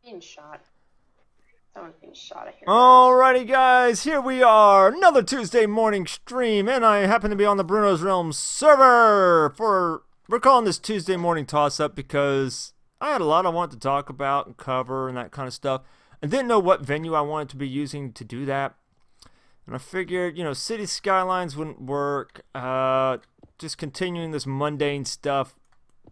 Being shot. Someone's being shot. I hear. Alrighty, guys, here we are, another Tuesday morning stream, and I happen to be on the Bruno's Realm server we're calling this Tuesday morning toss-up because I had a lot I wanted to talk about and cover and that kind of stuff. I didn't know what venue I wanted to be using to do that, and I figured, City Skylines wouldn't work. Just continuing this mundane stuff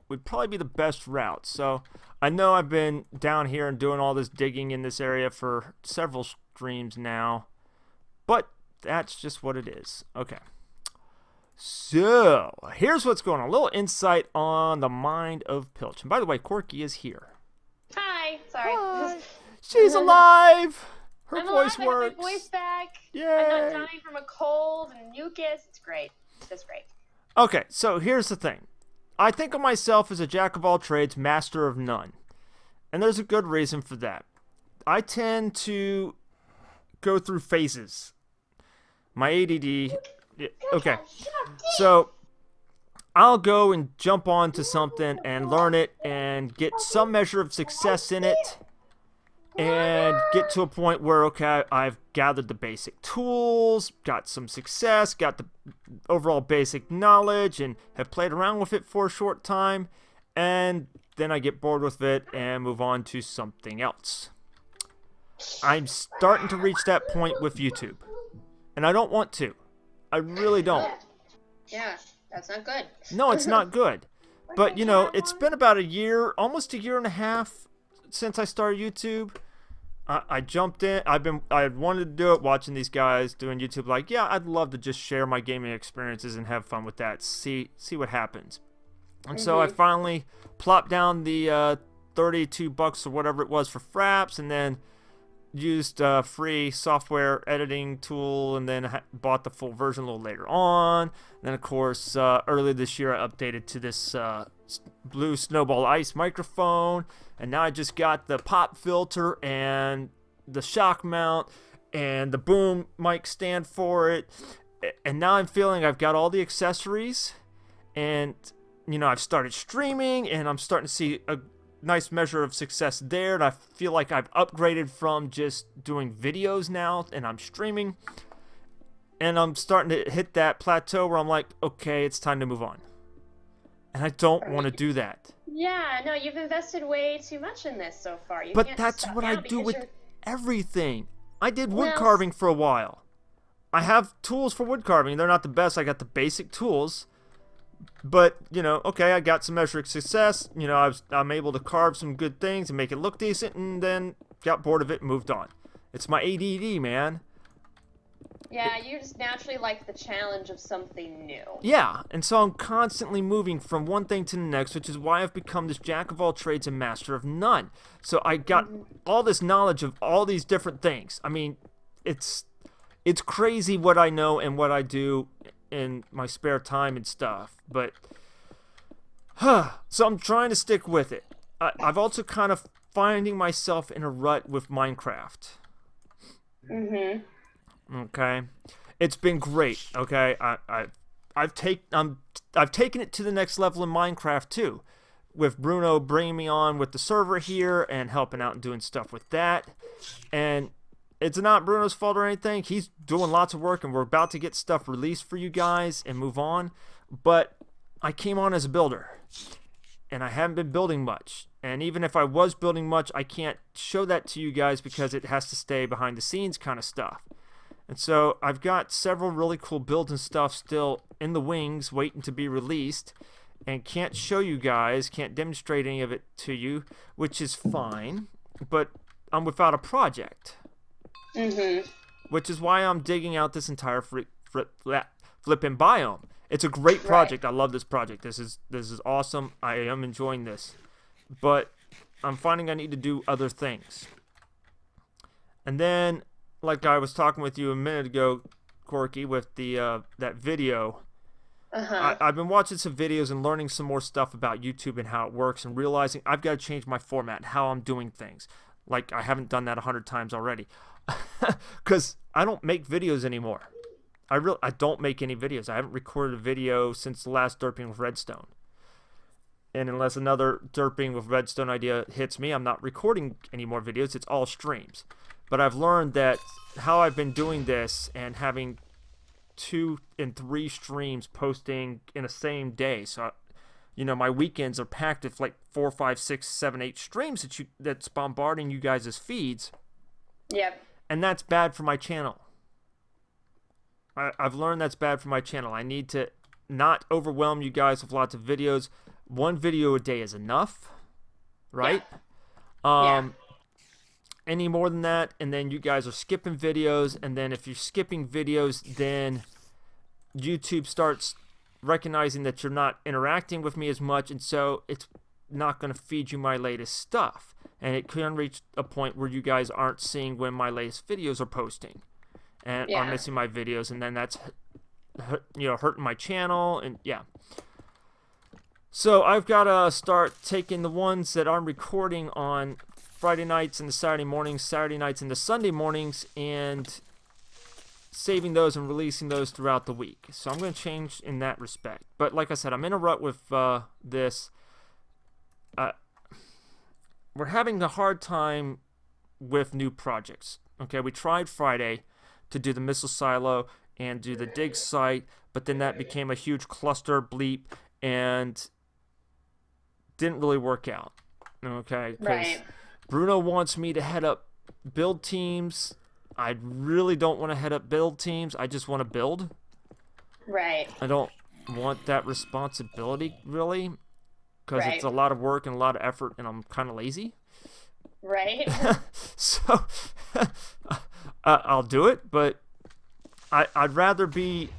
would probably be the best route. So I know I've been down here and doing all this digging in this area for several streams now, but that's just what it is. Okay. So here's what's going on. A little insight on the mind of Pilch. And by the way, Corky is here. Hi. Sorry. Hi. She's alive. Her I'm voice alive. works. I have my voice back. Yay. I'm not dying from a cold and mucus. It's great. It's just great. Okay, so here's the thing. I think of myself as a jack of all trades, master of none. And there's a good reason for that. I tend to go through phases. My ADD. Okay, so I'll go and jump onto something and learn it and get some measure of success in it. And get to a point where, okay, I've gathered the basic tools, got some success, got the overall basic knowledge, and have played around with it for a short time. And then I get bored with it and move on to something else. I'm starting to reach that point with YouTube. And I don't want to. I really don't. Yeah, that's not good. No, it's not good. But, it's been about a year, almost a year and a half since I started YouTube. I jumped in. I had wanted to do it, watching these guys doing YouTube. Like, yeah, I'd love to just share my gaming experiences and have fun with that. See what happens. And so I finally plopped down the $32 or whatever it was for Fraps, and then used a free software editing tool, and then bought the full version a little later on. And then, of course, earlier this year, I updated to this blue Snowball Ice microphone, and now I just got the pop filter and the shock mount and the boom mic stand for it. And now I'm feeling I've got all the accessories, and I've started streaming, and I'm starting to see a nice measure of success there, and I feel like I've upgraded from just doing videos now, and I'm streaming, and I'm starting to hit that plateau where I'm like, okay, it's time to move on. And I don't want to do that. Yeah, no, you've invested way too much in this so far. But that's what I do with everything. I did wood carving for a while. I have tools for wood carving. They're not the best. I got the basic tools. But, okay, I got some measure of success. I'm able to carve some good things and make it look decent, and then got bored of it and moved on. It's my ADD, man. Yeah, you just naturally like the challenge of something new. Yeah, and so I'm constantly moving from one thing to the next, which is why I've become this jack of all trades and master of none. So I got all this knowledge of all these different things. I mean, it's crazy what I know and what I do in my spare time and stuff. But, so I'm trying to stick with it. I've also kind of finding myself in a rut with Minecraft. Okay, it's been great. Okay, I've taken it to the next level in Minecraft too, with Bruno bringing me on with the server here and helping out and doing stuff with that. And it's not Bruno's fault or anything. He's doing lots of work, and we're about to get stuff released for you guys and move on. But I came on as a builder, and I haven't been building much. And even if I was building much, I can't show that to you guys because it has to stay behind the scenes kind of stuff. And so I've got several really cool builds and stuff still in the wings waiting to be released, and can't show you guys, can't demonstrate any of it to you, which is fine, but I'm without a project. Which is why I'm digging out this entire flipping biome. It's a great project. Right. I love this project. This is awesome. I am enjoying this. But I'm finding I need to do other things. And then, like I was talking with you a minute ago, Corky, with the that video. I've been watching some videos and learning some more stuff about YouTube and how it works, and realizing I've got to change my format, how I'm doing things. Like, I haven't done that 100 times already. Because I don't make videos anymore. I don't make any videos. I haven't recorded a video since the last Derping with Redstone. And unless another derping with redstone idea hits me, I'm not recording any more videos. It's all streams. But I've learned that how I've been doing this and having 2 and 3 streams posting in the same day. So, my weekends are packed with like 4, 5, 6, 7, 8 streams that's bombarding you guys' feeds. Yep. And that's bad for my channel. I've learned that's bad for my channel. I need to not overwhelm you guys with lots of videos. 1 video a day is enough, right? Yeah. Any more than that, and then you guys are skipping videos, and then if you're skipping videos, then YouTube starts recognizing that you're not interacting with me as much, and so it's not going to feed you my latest stuff. And it can reach a point where you guys aren't seeing when my latest videos are posting, and are missing my videos, and then that's hurting my channel, and So I've got to start taking the ones that I'm recording on Friday nights and the Saturday mornings, Saturday nights and the Sunday mornings, and saving those and releasing those throughout the week. So I'm going to change in that respect. But like I said, I'm in a rut with this. We're having a hard time with new projects. Okay, we tried Friday to do the missile silo and do the dig site, but then that became a huge cluster bleep and didn't really work out. Okay, Right. Bruno wants me to head up build teams. I really don't want to head up build teams. I just want to build. Right. I don't want that responsibility, really, because Right. it's a lot of work and a lot of effort, and I'm kind of lazy. Right. So I'll do it, but I'd rather be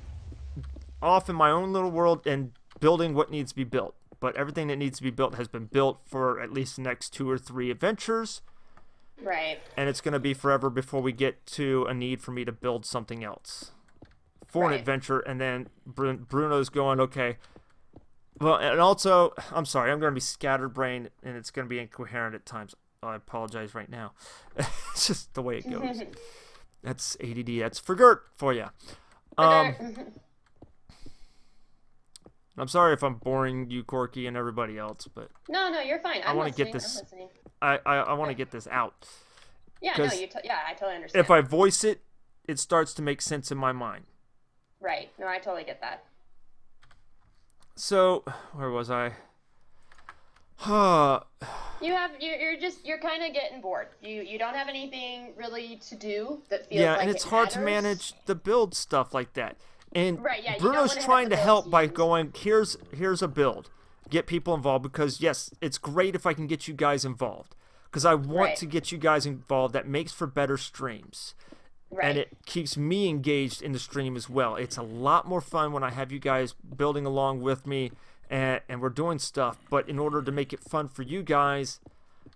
off in my own little world and building what needs to be built. But everything that needs to be built has been built for at least the next 2 or 3 adventures. Right. And it's going to be forever before we get to a need for me to build something else for an adventure. And then Bruno's going, okay. Well, and also, I'm sorry, I'm going to be scatterbrained and it's going to be incoherent at times. I apologize right now. It's just the way it goes. That's ADD. That's for Gert for you. I'm sorry if I'm boring you, Corky, and everybody else, but No, you're fine. I want to get this. I want to get this out. Yeah, no, I totally understand. If I voice it, it starts to make sense in my mind. Right. No, I totally get that. So, where was I? You're kind of getting bored. You don't have anything really to do that feels yeah, like and it's it hard to matters. manage the build stuff like that. And Right, yeah, you don't Bruno's wanna have trying the to help builds by used. going, here's a build. Get people involved because, yes, it's great if I can get you guys involved. Because I want Right. to get you guys involved. That makes for better streams. Right. And it keeps me engaged in the stream as well. It's a lot more fun when I have you guys building along with me and we're doing stuff. But in order to make it fun for you guys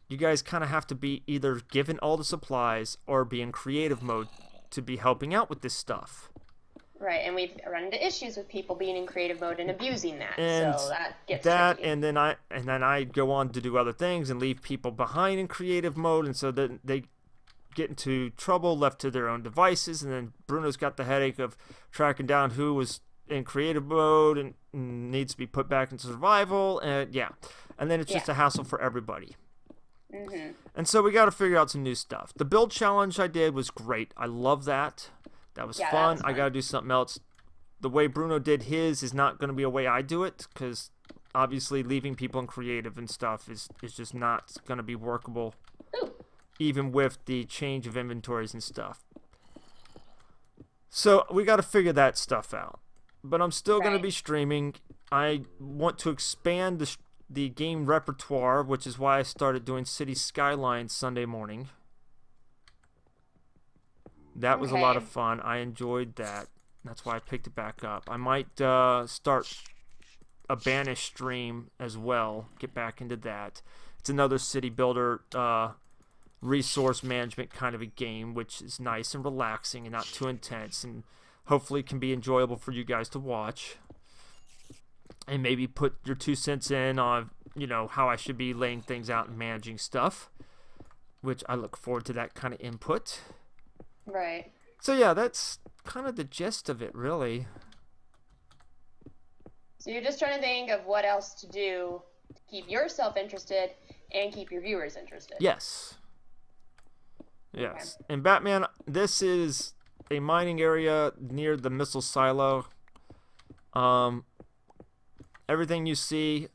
kind of have to be either given all the supplies or be in creative mode to be helping out with this stuff. Right, and we've run into issues with people being in creative mode and abusing that. And so that gets tricky. and then I go on to do other things and leave people behind in creative mode, and so then they get into trouble, left to their own devices, and then Bruno's got the headache of tracking down who was in creative mode and needs to be put back into survival, and then it's just a hassle for everybody. Mm-hmm. And so we got to figure out some new stuff. The build challenge I did was great. I love that. That was fun. I got to do something else. The way Bruno did his is not going to be a way I do it, because obviously leaving people in creative and stuff is just not going to be workable. Ooh. Even with the change of inventories and stuff. So we got to figure that stuff out. But I'm still going to be streaming. I want to expand the game repertoire, which is why I started doing City Skylines Sunday morning. That was a lot of fun. I enjoyed that. That's why I picked it back up. I might start a Banish stream as well. Get back into that. It's another city builder resource management kind of a game, which is nice and relaxing and not too intense, and hopefully can be enjoyable for you guys to watch. And maybe put your 2 cents in on, how I should be laying things out and managing stuff, which I look forward to that kind of input. Right. So yeah, that's kind of the gist of it, really. So you're just trying to think of what else to do to keep yourself interested and keep your viewers interested. Yes. Yes. Okay. And Batman, this is a mining area near the missile silo. Everything you see,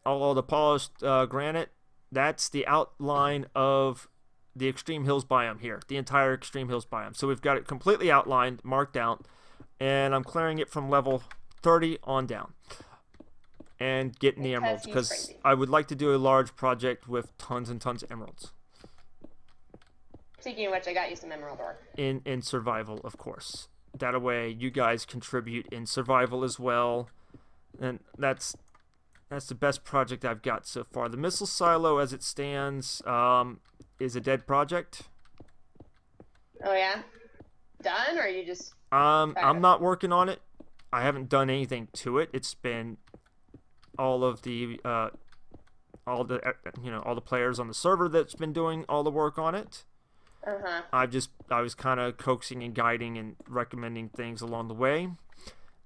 all the polished granite, that's the outline of the Extreme Hills biome here, the entire Extreme Hills biome. So we've got it completely outlined, marked out, and I'm clearing it from level 30 on down and getting the emeralds, because I would like to do a large project with tons and tons of emeralds. Speaking of which, I got you some emerald ore. In survival, of course. That way you guys contribute in survival as well. And that's the best project I've got so far. The missile silo, as it stands, is a dead project. Oh yeah, done, or are you just? I'm not working on it. I haven't done anything to it. It's been all the players on the server that's been doing all the work on it. I was kind of coaxing and guiding and recommending things along the way.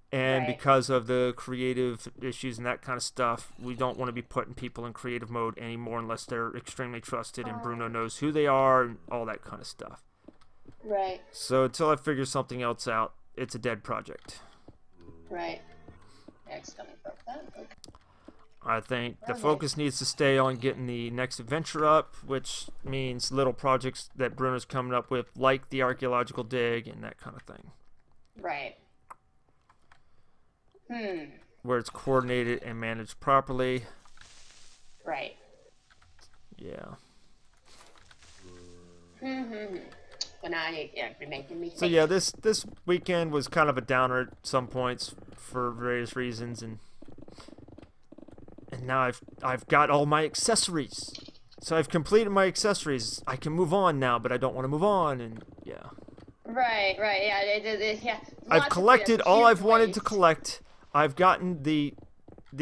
And because of the creative issues and that kind of stuff, we don't want to be putting people in creative mode anymore unless they're extremely trusted and Bruno knows who they are and all that kind of stuff. Right. So until I figure something else out, it's a dead project. Right. Excellent. Okay. I think the focus needs to stay on getting the next adventure up, which means little projects that Bruno's coming up with, like the archaeological dig and that kind of thing. Right. Where it's coordinated and managed properly. Right. Yeah. But now you're making me think. So yeah, this weekend was kind of a downer at some points for various reasons, and now I've got all my accessories. So I've completed my accessories. I can move on now, but I don't want to move on, and yeah. Right, yeah. I've collected all I've wanted to collect. I've gotten the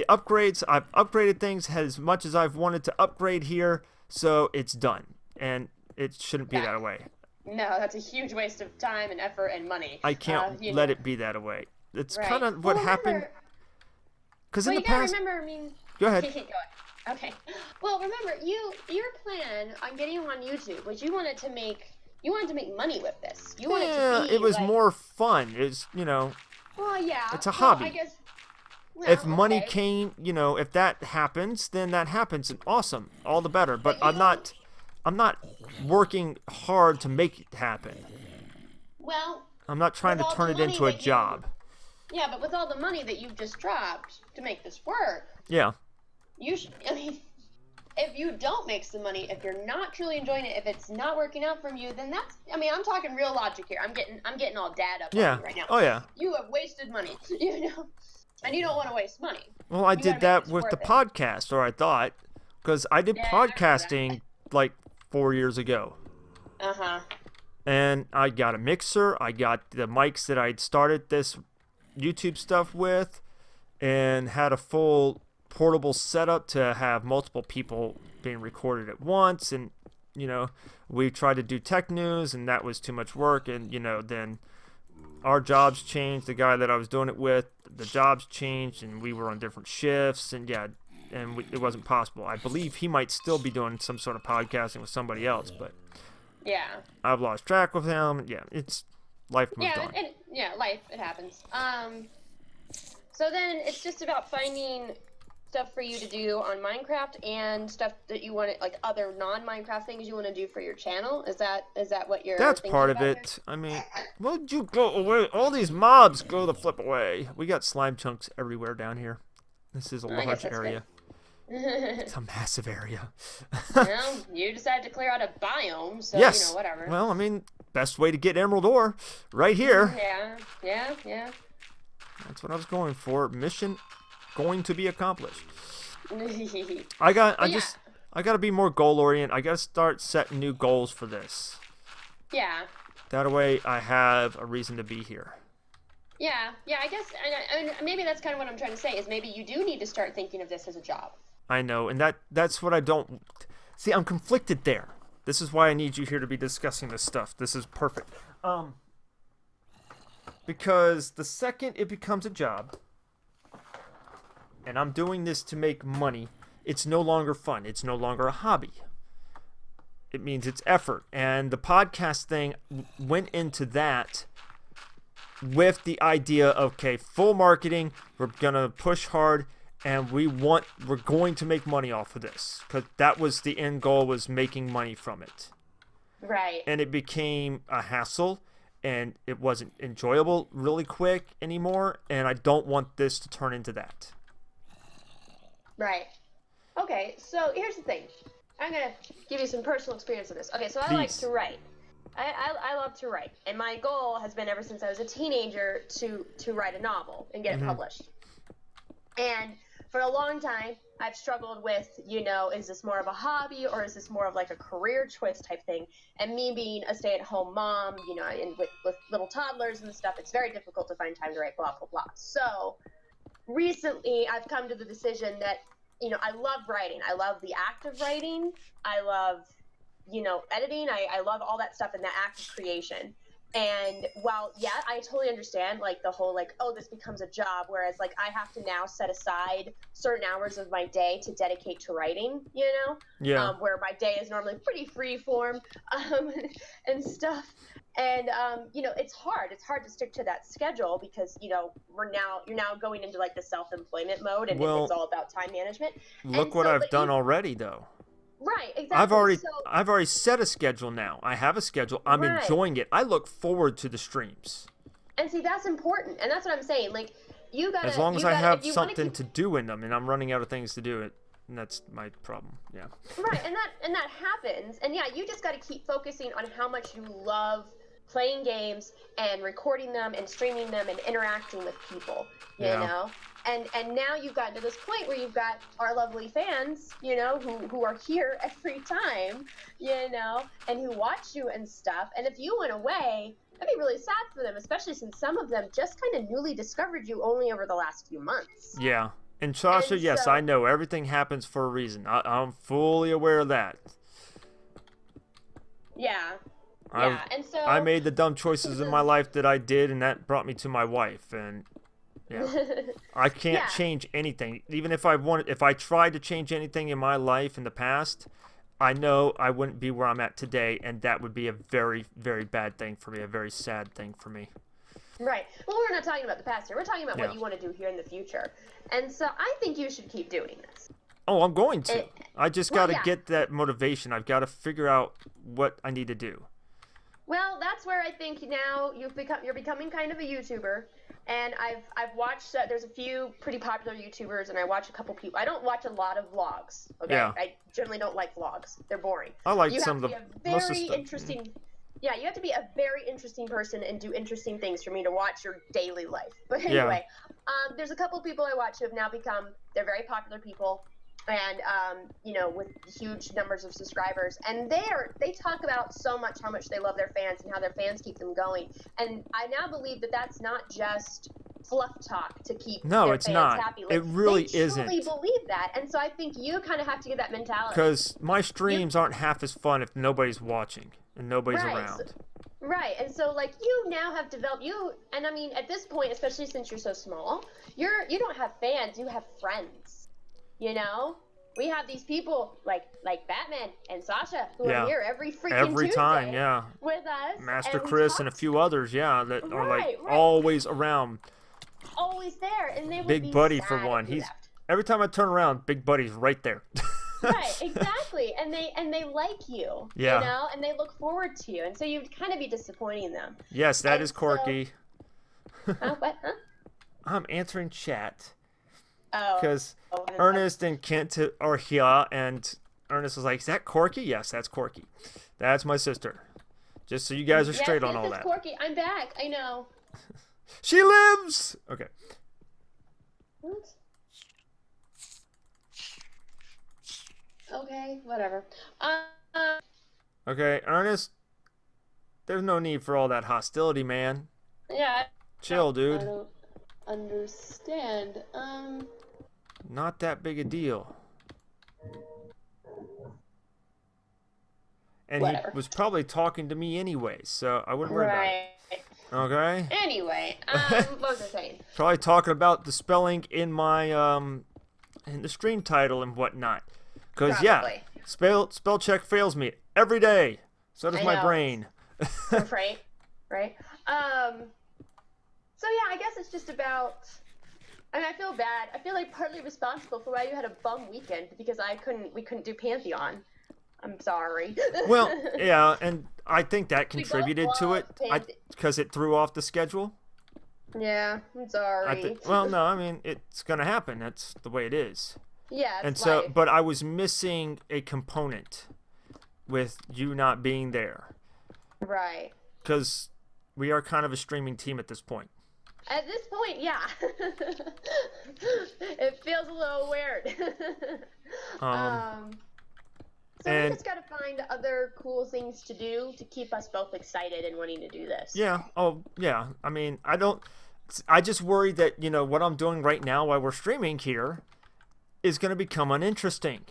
upgrades. I've upgraded things as much as I've wanted to upgrade here, so it's done. And it shouldn't be that way. No, that's a huge waste of time and effort and money. I can't let it be that way. It's kind of what happened. Because in the past... Go ahead. Okay. Well, remember, your plan on getting on YouTube was you wanted to make money with this. You wanted to be, it was more fun. It's, Well, yeah. It's a hobby. I guess, if money came, if that happens, then that happens, and awesome, all the better. But I'm not working hard to make it happen. Well, I'm not trying to turn it into a job. Yeah, but with all the money that you've just dropped to make this work. Yeah. If you don't make some money, if you're not truly enjoying it, if it's not working out from you, then that's. I'm talking real logic here. I'm getting all dad up on you right now. Oh yeah. You have wasted money, and you don't want to waste money. Well, I did that with the podcast, or I thought, because I did podcasting like 4 years ago. And I got a mixer. I got the mics that I'd started this YouTube stuff with, and had a full portable setup to have multiple people being recorded at once. And we tried to do tech news, and that was too much work. And then our jobs changed. The guy that I was doing it with, the jobs changed, and we were on different shifts, and it wasn't possible. I believe he might still be doing some sort of podcasting with somebody else, but I've lost track with him. It's life moved on. Life, it happens. So then it's just about finding stuff for you to do on Minecraft and stuff that you want to, like other non-Minecraft things you want to do for your channel. Is that what you're That's part of it. Here? Would you go away? All these mobs go the flip away. We got slime chunks everywhere down here. This is a large area. It's a massive area. Well, you decided to clear out a biome, so yes. Whatever. Well, best way to get emerald ore, right here. Yeah. That's what I was going for. Mission going to be accomplished. I got to be more goal oriented. I got to start setting new goals for this. Yeah. That way I have a reason to be here. Yeah, I guess, and maybe that's kind of what I'm trying to say, is maybe you do need to start thinking of this as a job. I know, and that's what I don't... See, I'm conflicted there. This is why I need you here to be discussing this stuff. This is perfect. Because the second it becomes a job, and I'm doing this to make money, it's no longer fun. It's no longer a hobby. It means it's effort. And the podcast thing went into that with the idea of, okay, full marketing, we're going to push hard, and we're going to make money off of this, because that was the end goal, was making money from it. Right. And it became a hassle, and it wasn't enjoyable really quick anymore, and I don't want this to turn into that. Right. Okay, so here's the thing. I'm going to give you some personal experience of this. Okay, so I like to write. I love to write, and my goal has been ever since I was a teenager to write a novel and get it published. And for a long time, I've struggled with, is this more of a hobby or is this more of like a career choice type thing? And me being a stay-at-home mom, and with little toddlers and stuff, it's very difficult to find time to write, blah, blah, blah. So recently, I've come to the decision that, I love writing. I love the act of writing. I love editing. I love all that stuff in the act of creation. And while, I totally understand, like, the whole, like, oh, this becomes a job, whereas, like, I have to now set aside certain hours of my day to dedicate to writing, Yeah. Where my day is normally pretty free form, and stuff. And, it's hard. It's hard to stick to that schedule because, you're now going into, like, the self-employment mode, and it's all about time management. Look what I've done already, though. Right, exactly. I've already set a schedule now. I have a schedule. I'm enjoying it. I look forward to the streams. And see, that's important, and that's what I'm saying. Like, you gotta. As long as I have something to do in them, and I'm running out of things to do, and that's my problem. Yeah. Right, and that happens, and you just got to keep focusing on how much you love playing games and recording them and streaming them and interacting with people. You know. And now you've gotten to this point where you've got our lovely fans, who are here every time, and who watch you and stuff. And if you went away, that'd be really sad for them, especially since some of them just kind of newly discovered you only over the last few months. Yeah. And Sasha, yes, I know everything happens for a reason. I'm fully aware of that. Yeah. And so I made the dumb choices in my life that I did, and that brought me to my wife. And yeah, I can't change anything. Even if I tried to change anything in my life in the past, I know I wouldn't be where I'm at today, and that would be a very, very bad thing for me, a very sad thing for me. Right. Well, we're not talking about the past here. We're talking about what you want to do here in the future. And so I think you should keep doing this. Oh, I'm going to. I just got to get that motivation. I've got to figure out what I need to do. Well, that's where I think now you're becoming kind of a YouTuber. And I've watched there's a few pretty popular YouTubers, and I watch a couple people. I don't watch a lot of vlogs. Okay, I generally don't like vlogs. They're boring. I like some of the most of stuff. Interesting. Yeah, you have to be a very interesting person and do interesting things for me to watch your daily life. But anyway, there's a couple people I watch who have now they're very popular people, and with huge numbers of subscribers, and they talk about so much how much they love their fans and how their fans keep them going. And I now believe that that's not just fluff talk to keep their fans happy. Like, it really isn't. They truly believe that, and so I think you kind of have to get that mentality. Because my streams aren't half as fun if nobody's watching and nobody's around. Right, and so like you now have developed and I mean at this point, especially since you're so small, you don't have fans, you have friends. We have these people like Batman and Sasha who are here every Tuesday time, with us. Master Chris and a few others, that are like always around. Always there, and they would Big be Buddy sad for one. if you left. Every time I turn around, Big Buddy's right there. Right, exactly, and they like you, and they look forward to you, and so you'd kind of be disappointing them. Yes, that is Corky. What? Huh? I'm answering chat. Because Ernest and Kent are here, and Ernest was like, "Is that Corky?" Yes, that's Corky. That's my sister. Just so you guys are straight on all that. Corky. I'm back. I know. She lives. Okay. What? Okay, whatever. Okay, Ernest. There's no need for all that hostility, man. Yeah. Chill, dude. I don't understand. Not that big a deal. And whatever. He was probably talking to me anyway, so I wouldn't worry about it. Okay? Anyway, what was I saying? Probably talking about the spelling in my in the stream title and whatnot. Because, spell check fails me every day. So does my brain. Right. So, yeah, I guess it's just about... I mean, I feel bad. I feel like partly responsible for why you had a bum weekend because we couldn't do Pantheon. I'm sorry. Well, yeah, and I think that contributed to it because it threw off the schedule. Yeah, I'm sorry. Well, no, I mean, it's going to happen. That's the way it is. Yeah, and so, life. But I was missing a component with you not being there. Right. Because we are kind of a streaming team at this point. At this point, yeah. It feels a little weird. So we just gotta find other cool things to do to keep us both excited and wanting to do this. Yeah. Oh, yeah. I mean, I just worry that, what I'm doing right now while we're streaming here is going to become uninteresting.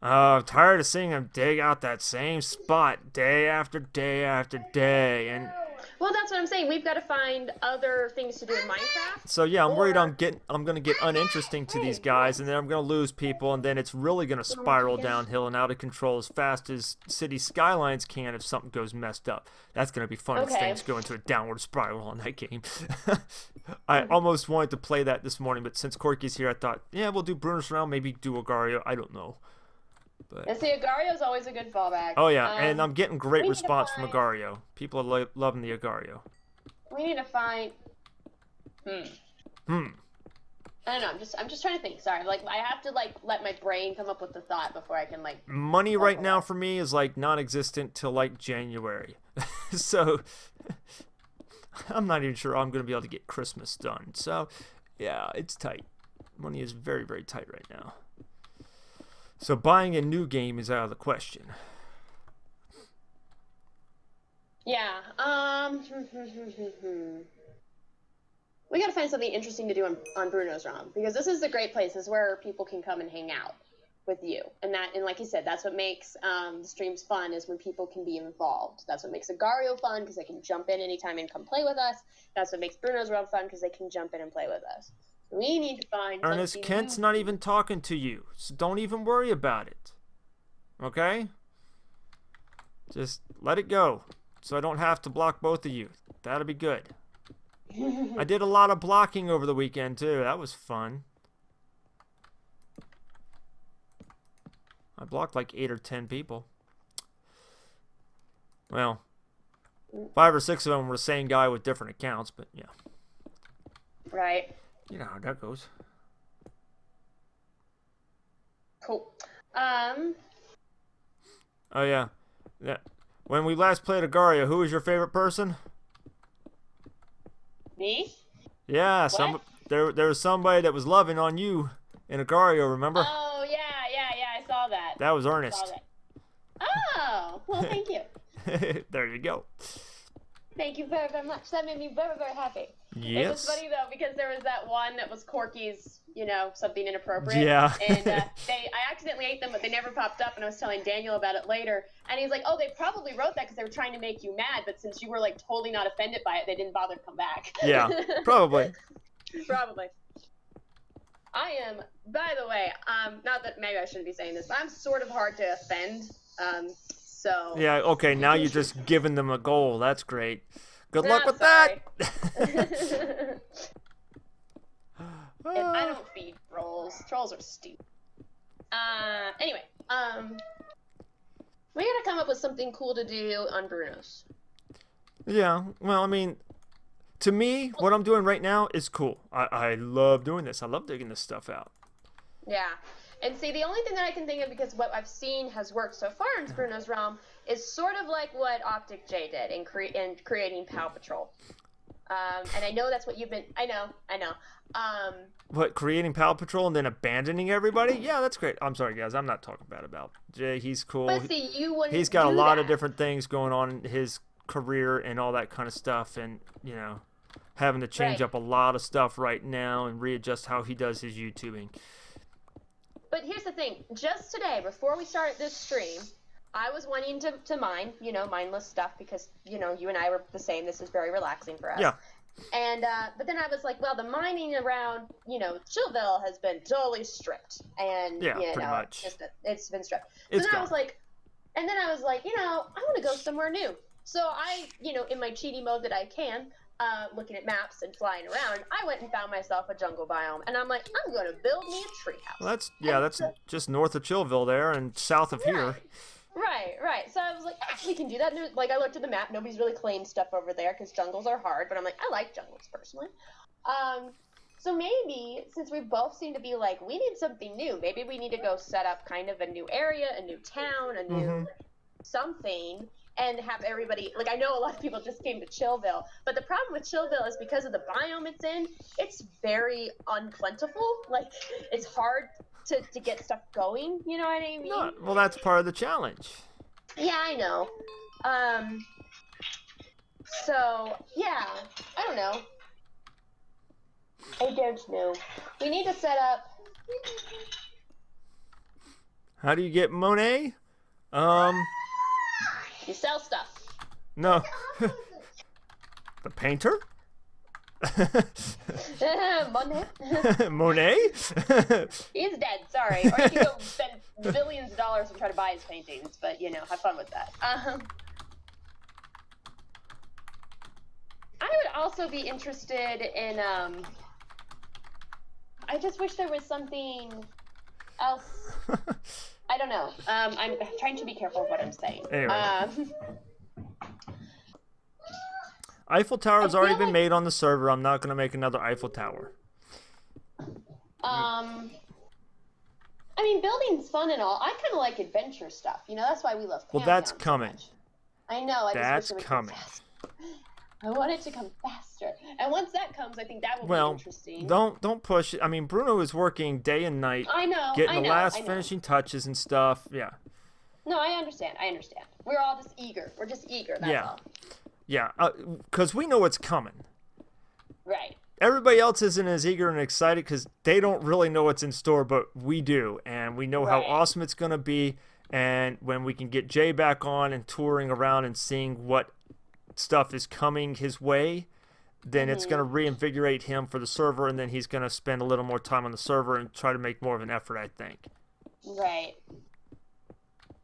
I'm tired of seeing them dig out that same spot day after day after day. And well, that's what I'm saying. We've got to find other things to do in Minecraft. So yeah, I'm worried I'm going to get uninteresting to these guys, and then I'm going to lose people, and then it's really going to spiral downhill and out of control as fast as City Skylines can if something goes messed up. That's going to be fun as things go into a downward spiral on that game. I almost wanted to play that this morning, but since Corky's here, I thought, yeah, we'll do Bruno's round, maybe do Agario. I don't know. But... And see, Agario's always a good fallback. Oh, yeah, and I'm getting great response from Agario. People are loving the Agario. We need to find... I don't know, I'm just trying to think, sorry. Like, I have to, let my brain come up with the thought before I can, Money right now for me is, non-existent till, January. So, I'm not even sure I'm going to be able to get Christmas done. So, yeah, it's tight. Money is very, very tight right now. So buying a new game is out of the question. Yeah. We gotta find something interesting to do on Bruno's ROM, because this is a great place. This is where people can come and hang out with you. And like you said, that's what makes the streams fun, is when people can be involved. That's what makes Agario fun, because they can jump in anytime and come play with us. That's what makes Bruno's ROM fun, because they can jump in and play with us. We need to find Ernest, Kent's not even talking to you, so don't even worry about it. Okay? Just let it go, so I don't have to block both of you. That'll be good. I did a lot of blocking over the weekend, too. That was fun. I blocked 8 or 10 people. Well, 5 or 6 of them were the same guy with different accounts, but yeah. Right. You know how that goes. Cool. Oh yeah. When we last played Agario, who was your favorite person? Me? Yeah, there was somebody that was loving on you in Agario, remember? Oh yeah, I saw that. That was Ernest. Oh, well, thank you. There you go. Thank you very, very much. That made me very, very happy. Yes. It was funny, though, because there was that one that was Corky's, something inappropriate. Yeah. And I accidentally ate them, but they never popped up, and I was telling Daniel about it later. And he's like, oh, they probably wrote that because they were trying to make you mad, but since you were, totally not offended by it, they didn't bother to come back. Yeah, probably. Probably. I am, by the way, not that maybe I shouldn't be saying this, but I'm sort of hard to offend, so... Yeah, okay, now you're just giving them a goal. That's great. Good luck with that! I don't feed trolls. Trolls are stupid. Anyway, we gotta come up with something cool to do on Bruno's. Yeah, well, I mean, to me, what I'm doing right now is cool. I love doing this. I love digging this stuff out. Yeah. And see, the only thing that I can think of, because what I've seen has worked so far in Bruno's realm, is sort of like what Optic J did in creating Pow Patrol. And I know that's what you've been... I know. What, creating Pow Patrol and then abandoning everybody? Yeah, that's great. I'm sorry, guys. I'm not talking bad about Jay. He's cool. But see, you wouldn't He's got a do lot that. of different things going on in his career and all that kind of stuff. And, having to change up a lot of stuff right now and readjust how he does his YouTubing. But here's the thing. Just today, before we started this stream, I was wanting to mine, mindless stuff, because, you and I were the same. This is very relaxing for us. Yeah. And but then I was like, well, the mining around, Chillville has been totally stripped, and Yeah, pretty much. It's been stripped. It's then gone. I was like, I want to go somewhere new. So I, in my cheaty mode that I can, looking at maps and flying around, I went and found myself a jungle biome, and I'm like, I'm going to build me a treehouse. Well, that's just north of Chillville there, and south of here. Right. So I was like, we can do that. Like, I looked at the map. Nobody's really claimed stuff over there because jungles are hard. But I'm like, I like jungles personally. So maybe, since we both seem to be like, we need something new, maybe we need to go set up kind of a new area, a new town, a new something, and have everybody, like, I know a lot of people just came to Chillville, but the problem with Chillville is because of the biome it's in, it's very unplentiful. Like, it's hard to get stuff going, you know what I mean? No, well, that's part of the challenge. Yeah, I know. So, yeah, I don't know. I don't know. We need to set up... How do you get Monet? You sell stuff. No. The painter? Monet? Monet? He's dead, sorry. Or you can go spend billions of dollars and try to buy his paintings, but, have fun with that. I would also be interested in, I just wish there was something else. I don't know. I'm trying to be careful of what I'm saying. Anyway. Eiffel Tower's already been made on the server. I'm not going to make another Eiffel Tower. I mean, building's fun and all. I kind of like adventure stuff. That's why we love Pantheon. Well, that's coming. So I know. That's coming. I want it to come faster. And once that comes, I think that will be interesting. Don't push it. I mean, Bruno is working day and night. I know. Getting the last finishing touches and stuff. Yeah. No, I understand. We're all just eager. We're just eager. That's all. Yeah, because we know what's coming. Right. Everybody else isn't as eager and excited because they don't really know what's in store, but we do. And we know how awesome it's going to be. And when we can get Jay back on and touring around and seeing what stuff is coming his way, then it's going to reinvigorate him for the server, and then he's going to spend a little more time on the server and try to make more of an effort, I think. Right.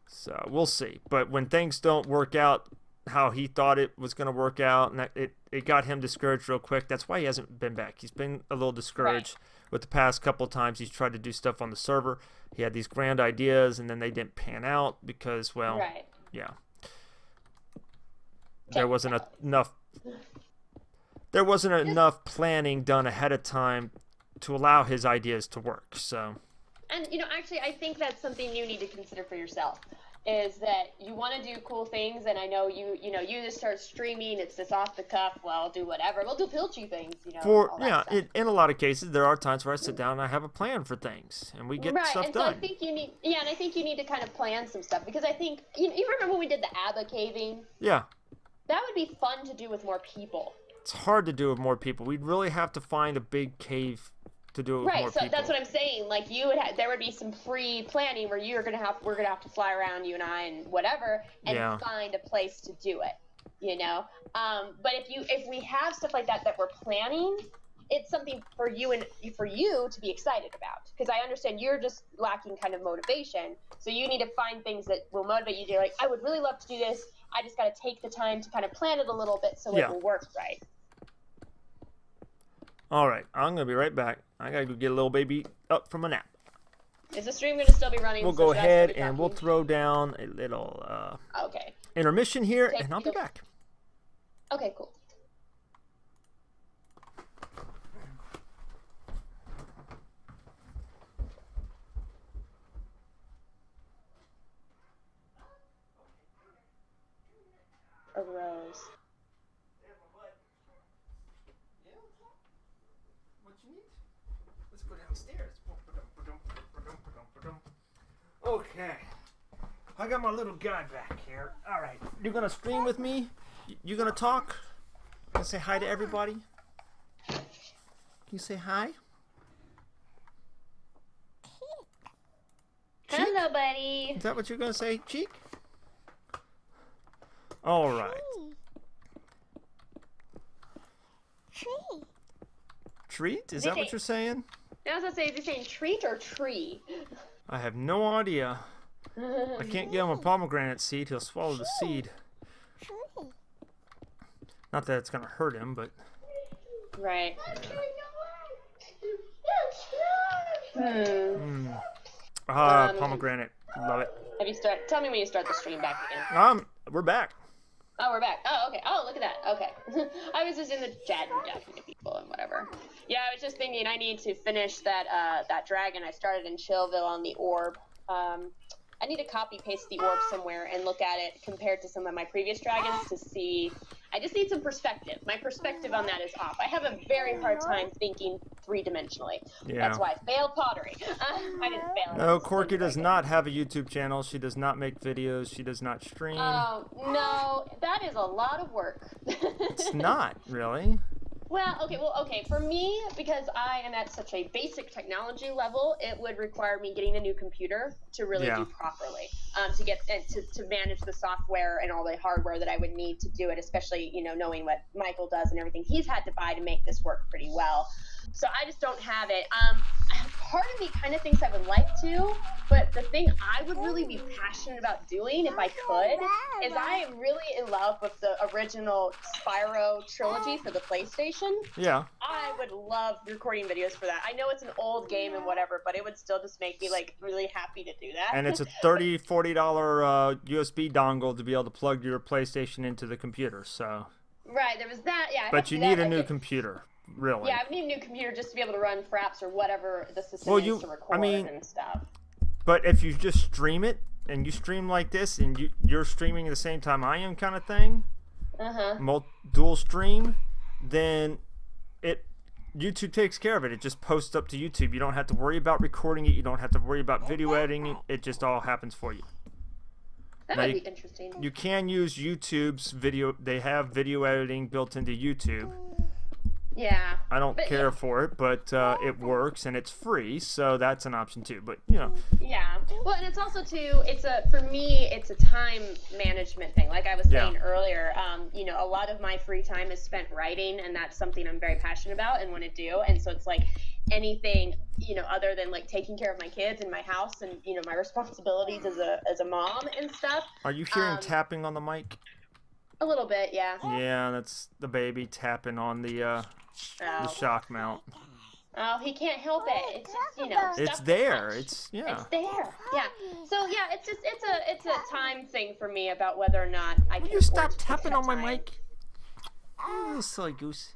So we'll see. But when things don't work out how he thought it was going to work out, and it got him discouraged real quick. That's why he hasn't been back. He's been a little discouraged with the past couple of times he's tried to do stuff on the server. He had these grand ideas, and then they didn't pan out because, well, there wasn't enough planning done ahead of time to allow his ideas to work. So, and actually, I think that's something you need to consider for yourself. Is that you want to do cool things, and I know you just start streaming. It's just off the cuff. Well, I'll do whatever. We'll do Pilchy things, in a lot of cases, there are times where I sit down and I have a plan for things, and we get stuff and done. So I think you need, and I think you need to kind of plan some stuff because I think you remember when we did the ABBA caving? Yeah. That would be fun to do with more people. It's hard to do with more people. We'd really have to find a big cave to do it with more people. Right, so that's what I'm saying. Like there would be some pre-planning where we're gonna have to fly around, you and I, and whatever, and find a place to do it. But if we have stuff like that we're planning, it's something for you to be excited about. Because I understand you're just lacking kind of motivation, so you need to find things that will motivate you to like, I would really love to do this. I just got to take the time to kind of plan it a little bit so it will work right. All right, I'm going to be right back. I got to go get a little baby up from a nap. Is the stream going to still be running? We'll go ahead and we'll throw down a little intermission here, and I'll be back. Okay, cool. A rose. Okay, I got my little guy back here. All right, you gonna stream with me? You gonna talk? Gonna say hi to everybody? Can you say hi? Hello, buddy. Is that what you're gonna say, Cheek? All right. treat? Is Did that what they- you're saying? I was gonna say, is he saying treat or tree? I have no idea. I can't give him a pomegranate seed. He'll swallow the seed. Not that it's gonna hurt him, but Right. pomegranate. Love it. Have you start? Tell me when you start the stream back again. We're back. Oh, we're back. Oh, okay. Oh, look at that. Okay. I was just in the chat and talking to people and whatever. Yeah, I was just thinking I need to finish that that dragon I started in Chillville on the orb. I need to copy paste the orb somewhere and look at it compared to some of my previous dragons to see. I just need some perspective. My perspective on that is off. I have a very hard time thinking three-dimensionally. Yeah. That's why I failed pottery. I didn't fail. No, Corky does not have a YouTube channel. She does not make videos. She does not stream. Oh, no. That is a lot of work. It's not, really. Well, okay. For me, because I am at such a basic technology level, it would require me getting a new computer to really do properly. To get and to manage the software and all the hardware that I would need to do it, especially knowing what Michael does and everything he's had to buy to make this work pretty well. So I just don't have it. Part of me kind of thinks I would like to, but the thing I would really be passionate about doing if I could is I am really in love with the original Spyro trilogy for the PlayStation. Yeah. I would love recording videos for that. I know it's an old game and whatever, but it would still just make me really happy to do that. And it's a $30, $40 USB dongle to be able to plug your PlayStation into the computer. So. Right, there was that. Yeah. But you need a new computer. Really? Yeah, I would need a new computer just to be able to run Fraps or whatever the system is to record and stuff. But if you just stream it, and you stream like this, and you're streaming at the same time I am kind of thing, dual stream, then YouTube takes care of it. It just posts up to YouTube. You don't have to worry about recording it. You don't have to worry about video editing. It just all happens for you. That would be interesting. You can use YouTube's video. They have video editing built into YouTube. Yeah. I don't care for it, but it works and it's free, so that's an option too. But Yeah. Well, and it's also for me, it's a time management thing. Like I was saying earlier, a lot of my free time is spent writing, and that's something I'm very passionate about and want to do. And so it's like anything, other than like taking care of my kids and my house and my responsibilities as a mom and stuff. Are you hearing tapping on the mic? A little bit, yeah. Yeah, that's the baby tapping on the shock mount. Oh, he can't help it. It's just, it's there. It's there. Yeah. So yeah, it's a time thing for me about whether or not I can. Will you stop tapping on my mic? You little silly goose.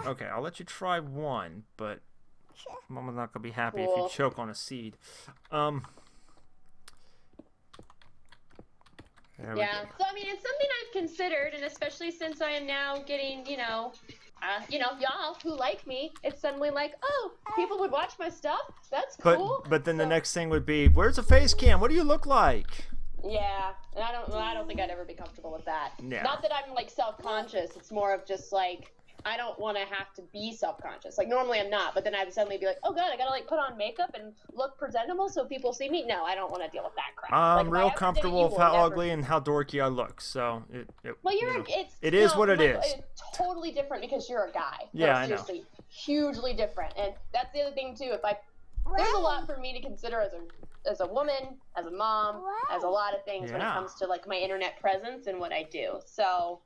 Okay, I'll let you try one, but Mama's not gonna be happy if you choke on a seed. Yeah. So I mean, it's something I've considered, and especially since I am now getting, y'all who like me, it's suddenly like, oh, people would watch my stuff. That's cool. But then the next thing would be, where's the face cam? What do you look like? Yeah, and I don't think I'd ever be comfortable with that. Yeah. Not that I'm like self-conscious. It's more of just like I don't want to have to be self-conscious. Like normally I'm not, but then I'd suddenly be like, oh god, I gotta like put on makeup and look presentable so people see me. No, I don't want to deal with that crap. I'm real comfortable with how ugly and how dorky I look, so it is what it is. It's totally different because you're a guy. Yeah, seriously, hugely different. And that's the other thing too. There's a lot for me to consider as a woman, as a mom, as a lot of things when it comes to like my internet presence and what I do. So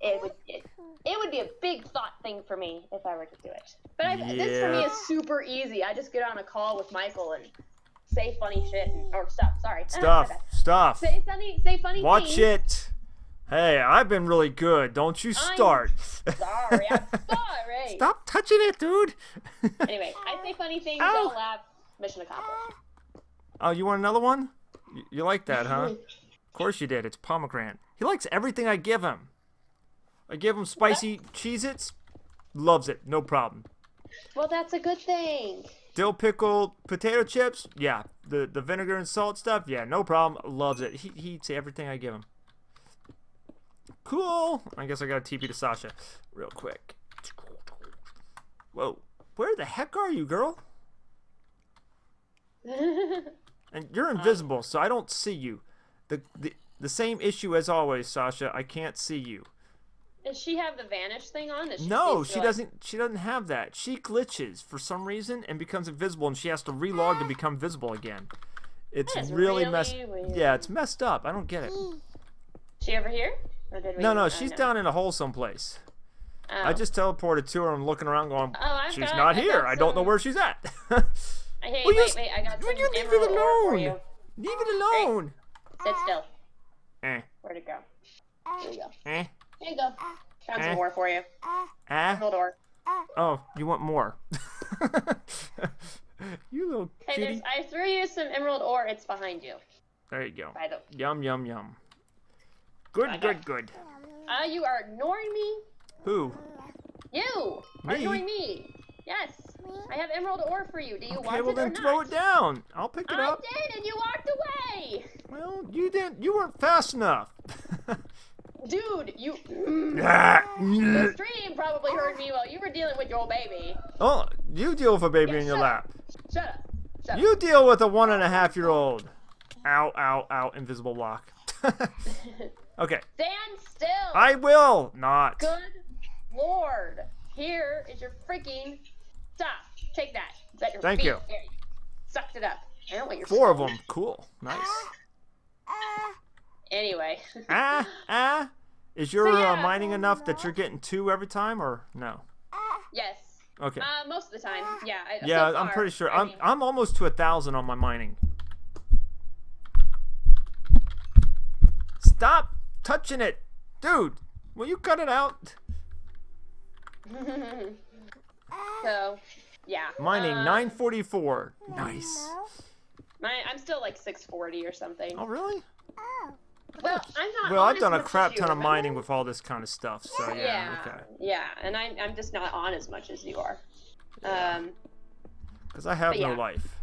it would be a big thought thing for me if I were to do it. But this for me is super easy. I just get on a call with Michael and say funny shit or stuff. Sorry. Stuff. Say funny things. Watch it. Hey, I've been really good. Don't you start. I'm sorry. Stop touching it, dude. Anyway, I say funny things. They'll laugh. Mission accomplished. Oh, you want another one? You like that, huh? Of course you did. It's pomegranate. He likes everything I give him. I give him spicy Cheez-Its. Loves it. No problem. Well, that's a good thing. Dill pickle potato chips. Yeah. The vinegar and salt stuff. Yeah, no problem. Loves it. He eats everything I give him. Cool. I guess I got to TP to Sasha real quick. Whoa. Where the heck are you, girl? And you're invisible, so I don't see you. The same issue as always, Sasha. I can't see you. Does she have the vanish thing on? That No, seems to, she like... doesn't. She doesn't have that. She glitches for some reason and becomes invisible, and she has to relog to become visible again. It's That is really really messed. weird. Yeah, it's messed up. I don't get it. She over here? Or did we... No, oh, she's no. down in a hole someplace. Oh. I just teleported to her and looking around, going, Oh, "She's not here. I don't know where she's at." Hey, Will wait, I got some will you leave emerald it ore for alone? you. Leave it alone. Sit still. Eh, Where'd it go? Here you go. eh, Here you go. Found some ore for you. ah. Emerald ore. Oh, you want more? You little Hey, kitty. I threw you some emerald ore. It's behind you. There you go. By the... Yum, yum, yum. Good, Okay. good, good. You are ignoring me? Who? You are Me? ignoring me. Yes. I have emerald ore for you. Do you Okay, want well it then or throw not? it down. I'll pick it I up. did, and you walked away. Well, you didn't. You weren't fast enough. Dude, you... Ah, The stream probably heard me while you were dealing with your baby. Oh, you deal with a baby Yeah, in your shut lap. Shut up. Shut You deal with a 1.5-year-old. Ow, ow, ow, invisible block. Okay. Stand still. I will not. Good Lord. Here is your freaking stuff. Take that. Is that your Thank feet? you. There, sucked it up. I don't want your 4 of stone. them. Cool. Nice. Anyway. Is your So, yeah. mining enough that you're getting 2 every time, or no? Yes. Okay. Most of the time. Yeah. Yeah, so I'm far, pretty sure. I mean, I'm almost to 1,000 on my mining. Stop touching it, dude. Will you cut it out? So, yeah. Mining 944. Nice. I'm still like 640 or something. Oh, really? Well, I'm not. Well, on I've as done a much as crap you, ton of remember? mining with all this kind of stuff. So yeah. Yeah. Okay. Yeah, and I'm just not on as much as you are. Yeah. Because I have But no yeah. life.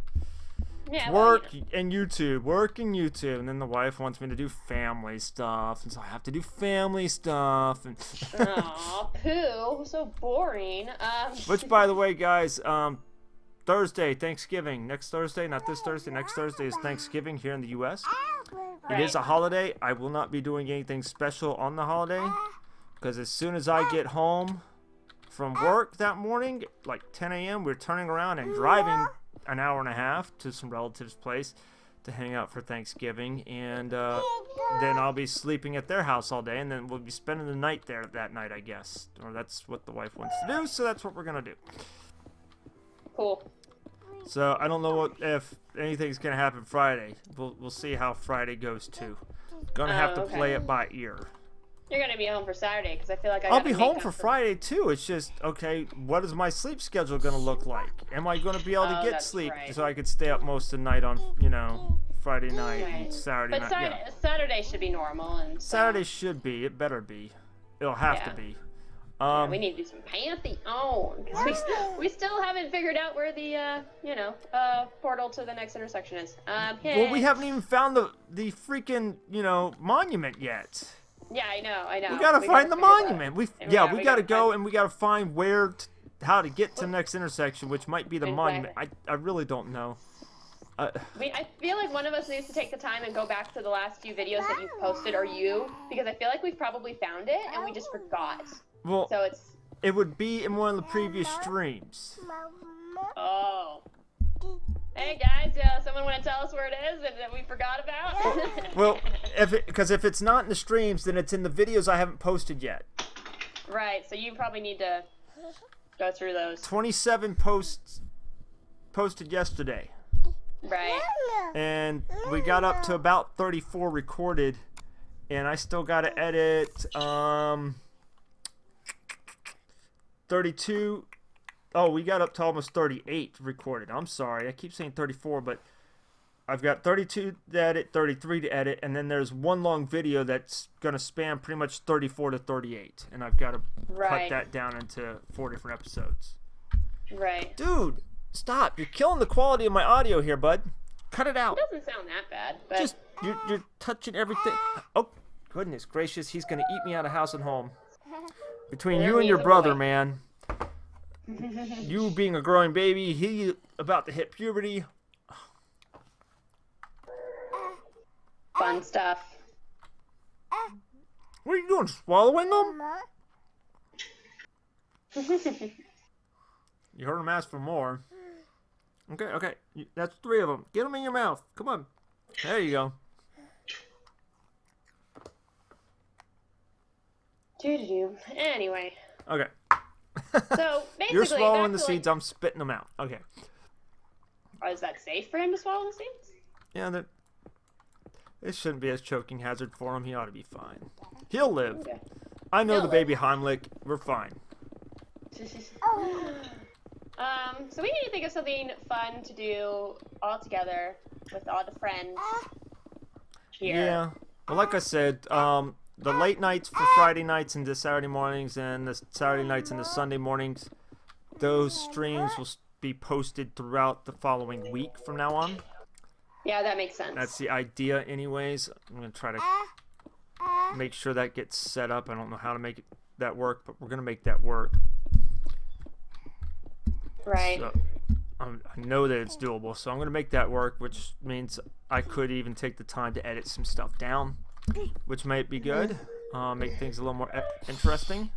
Yeah. well, Work and YouTube, work and YouTube, and then the wife wants me to do family stuff, and so I have to do family stuff. And Aw, poo. So boring. which, by the way, guys, Thursday, Thanksgiving, next Thursday, not this Thursday, next Thursday is Thanksgiving here in the U.S. It is a holiday. I will not be doing anything special on the holiday, because as soon as I get home from work that morning, like 10 a.m., we're turning around and driving an hour and a half to some relatives' place to hang out for Thanksgiving, and then I'll be sleeping at their house all day, and then we'll be spending the night there that night, I guess. Or that's what the wife wants to do, so that's what we're gonna do. Cool. So I don't know if anything's gonna happen Friday. We'll see how Friday goes too. Gonna have to okay. play it by ear. You're gonna be home for Saturday because I feel like I'll be home for Friday too. It's just, okay, what is my sleep schedule gonna look like? Am I gonna be able to Oh, get that's sleep right. so I could stay up most of the night on, Friday night and Right. Saturday But night? Saturday should be normal, and so, Saturday should be. It better be. It'll have to Yeah. be. yeah, we need to do some Pantheon because we still haven't figured out where the portal to the next intersection is. Well, we haven't even found the freaking monument yet. Yeah, I know. We gotta find the figure that out. monument. We Yeah, we gotta gotta go find- and we gotta find how to get to the next intersection, which might be the Exactly. monument. I really don't know. I feel like one of us needs to take the time and go back to the last few videos that you've posted, or you, because I feel like we've probably found it and we just forgot. Well, So it's it would be in one of the previous streams. oh. Hey guys, someone want to tell us where it is that we forgot about? Well, because if it's not in the streams, then it's in the videos I haven't posted yet. Right, so you probably need to go through those. 27 posts posted yesterday. Right. And we got up to about 34 recorded, and I still got to edit 32. Oh, we got up to almost 38 recorded. I'm sorry, I keep saying 34, but I've got 32 to edit, 33 to edit, and then there's one long video that's going to span pretty much 34 to 38, and I've got to cut Right. that down into 4 different episodes. Right. Dude, stop. You're killing the quality of my audio here, bud. Cut it out. It doesn't sound that bad, but Just, you're touching everything. Oh, goodness gracious. He's going to eat me out of house and home. Between There you and he your is, brother, boy. man. You being a growing baby, he about to hit puberty. fun stuff. What are you doing, swallowing them? You heard him ask for more. Okay. That's 3 of them. Get them in your mouth. Come on. There you go. Anyway. Okay. So basically, You're swallowing the back to, seeds. I'm spitting them out. Okay. Is that safe for him to swallow the seeds? Yeah, it shouldn't be a choking hazard for him. He ought to be fine. He'll live. Okay. I know He'll the baby Heimlich. We're fine. So we need to think of something fun to do all together with all the friends here. Yeah. Well, like I said, the late nights for Friday nights into Saturday mornings and the Saturday nights into Sunday mornings, those streams will be posted throughout the following week from now on. Yeah, that makes sense. That's the idea anyways. I'm going to try to make sure that gets set up. I don't know how to make that work, but we're going to make that work. Right. So, I know that it's doable, so I'm going to make that work, which means I could even take the time to edit some stuff down, which might be good. Make things a little more interesting.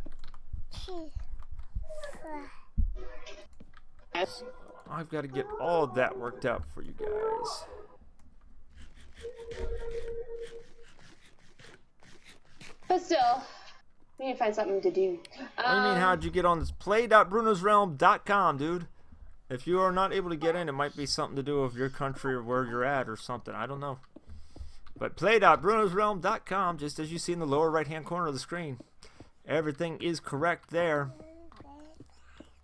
I've got to get all of that worked out for you guys. But still, we need to find something to do. What do you mean, how'd you get on this? Play.brunosrealm.com, dude. If you are not able to get in, it might be something to do with your country or where you're at or something. I don't know. But play.brunosrealm.com, just as you see in the lower right-hand corner of the screen. Everything is correct there.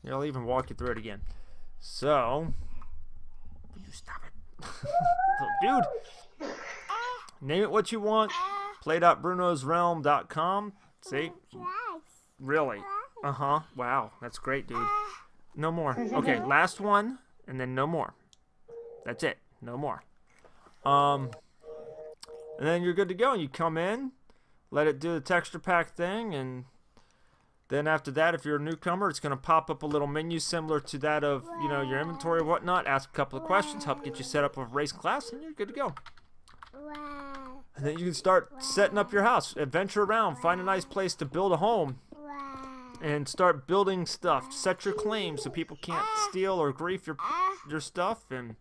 Yeah, I'll even walk you through it again. So, will you stop it? Dude, name it what you want. Play.brunosrealm.com. See? Really? Uh-huh. Wow, that's great, dude. No more. Okay, last one, and then no more. That's it. No more. And then you're good to go. You come in, let it do the texture pack thing, and then after that, if you're a newcomer, it's going to pop up a little menu similar to that of, you know, your inventory or whatnot. Ask a couple of questions, help get you set up with race class, and you're good to go. And then you can start setting up your house, adventure around, find a nice place to build a home, and start building stuff. Set your claims so people can't steal or grief your stuff, and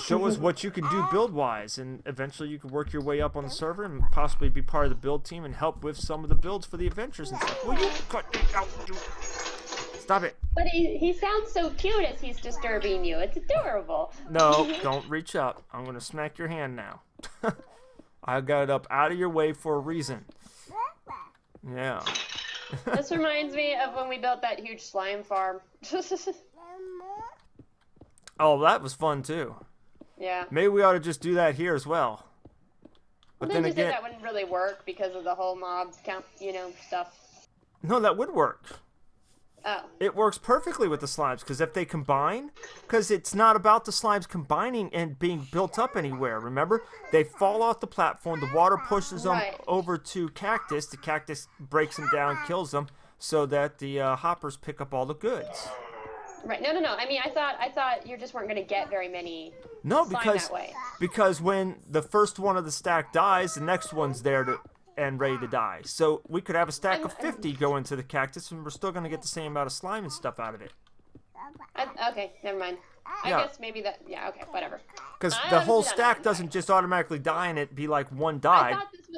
show us what you can do build-wise. And eventually you can work your way up on the server and possibly be part of the build team and help with some of the builds for the adventures and stuff. Will you cut it out, dude? Stop it. But he sounds so cute as he's disturbing you. It's adorable. No, don't reach up. I'm going to smack your hand now. I got it up out of your way for a reason. Yeah. This reminds me of when we built that huge slime farm. Oh, that was fun too. Yeah. Maybe we ought to just do that here as well. But Well, then you again, said that wouldn't really work because of the whole mob count, stuff. no, that would work. Oh. It works perfectly with the slimes, because if they combine, because it's not about the slimes combining and being built up anywhere, remember? They fall off the platform, the water pushes them Right. over to cactus, the cactus breaks them down, kills them, so that the hoppers pick up all the goods. Right. No. I mean, I thought you just weren't going to get very many No, slime because that way. when the first one of the stack dies, the next one's there and ready to die. So we could have a stack of 50 go into the cactus, and we're still going to get the same amount of slime and stuff out of it. Okay, never mind. I Yeah. guess maybe that. Yeah. Okay. Whatever. Because I the whole understood that stack now. doesn't just automatically die and it be like one died.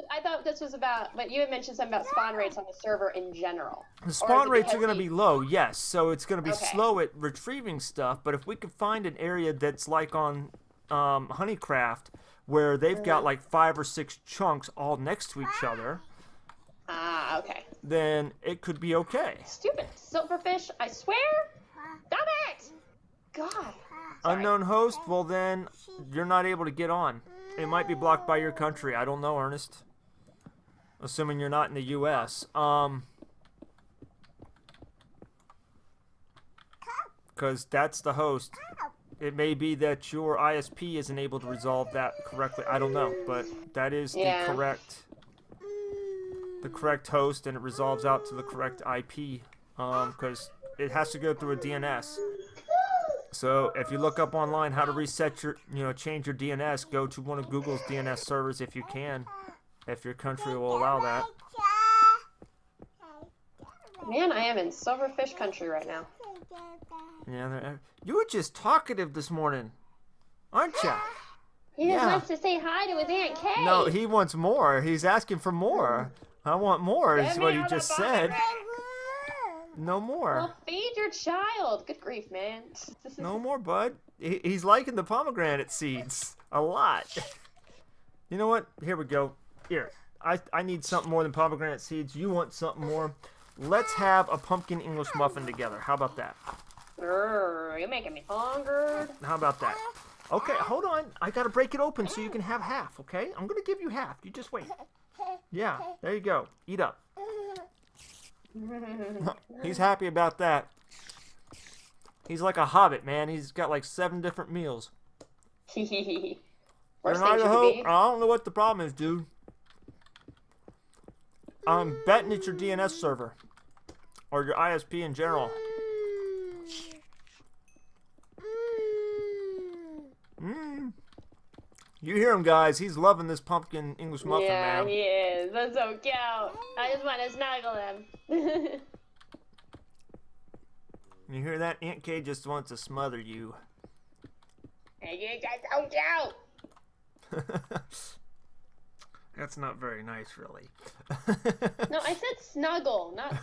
I thought this was about. But you had mentioned something about spawn rates on the server in general. The spawn rates are going to be low, yes. So it's going to be Okay. slow at retrieving stuff. But if we could find an area that's like on Honeycraft, where they've got like 5 or 6 chunks all next to each other, Ah. Okay. then it could be okay. Stupid silverfish! I swear. Stop it! God. Sorry. Unknown host, well then, you're not able to get on. It might be blocked by your country. I don't know, Ernest. Assuming you're not in the U.S. Because that's the host. It may be that your ISP isn't able to resolve that correctly. I don't know, but that is Yeah. the correct host, and it resolves out to the correct IP. Because it has to go through a DNS. So if you look up online how to reset your, change your DNS, go to one of Google's DNS servers if you can, if your country will allow that. Man, I am in silverfish country right now. Yeah, you were just talkative this morning, aren't you? He just wants to say hi to his Aunt Kay. No, he wants more. He's asking for more. I want more, is what he just said. No more. Well, feed your child. Good grief, man. No more, bud. He's liking the pomegranate seeds a lot. You know what? Here we go. Here, I need something more than pomegranate seeds. You want something more? Let's have a pumpkin English muffin together. How about that? You're making me hungry. How about that? Okay, hold on. I gotta break it open so you can have half, okay? I'm gonna give you half. You just wait. Yeah, there you go. Eat up. He's happy about that. He's like a hobbit, man. He's got like 7 different meals. Worst In thing Idaho, should be. I don't know what the problem is, dude. I'm betting it's your DNS server. Or your ISP in general. You hear him, guys. He's loving this pumpkin English muffin, man. Yeah, he is. That's so cute. I just want to snuggle him. You hear that? Aunt Kay just wants to smother you. That's so cute. That's not very nice, really. No, I said snuggle, not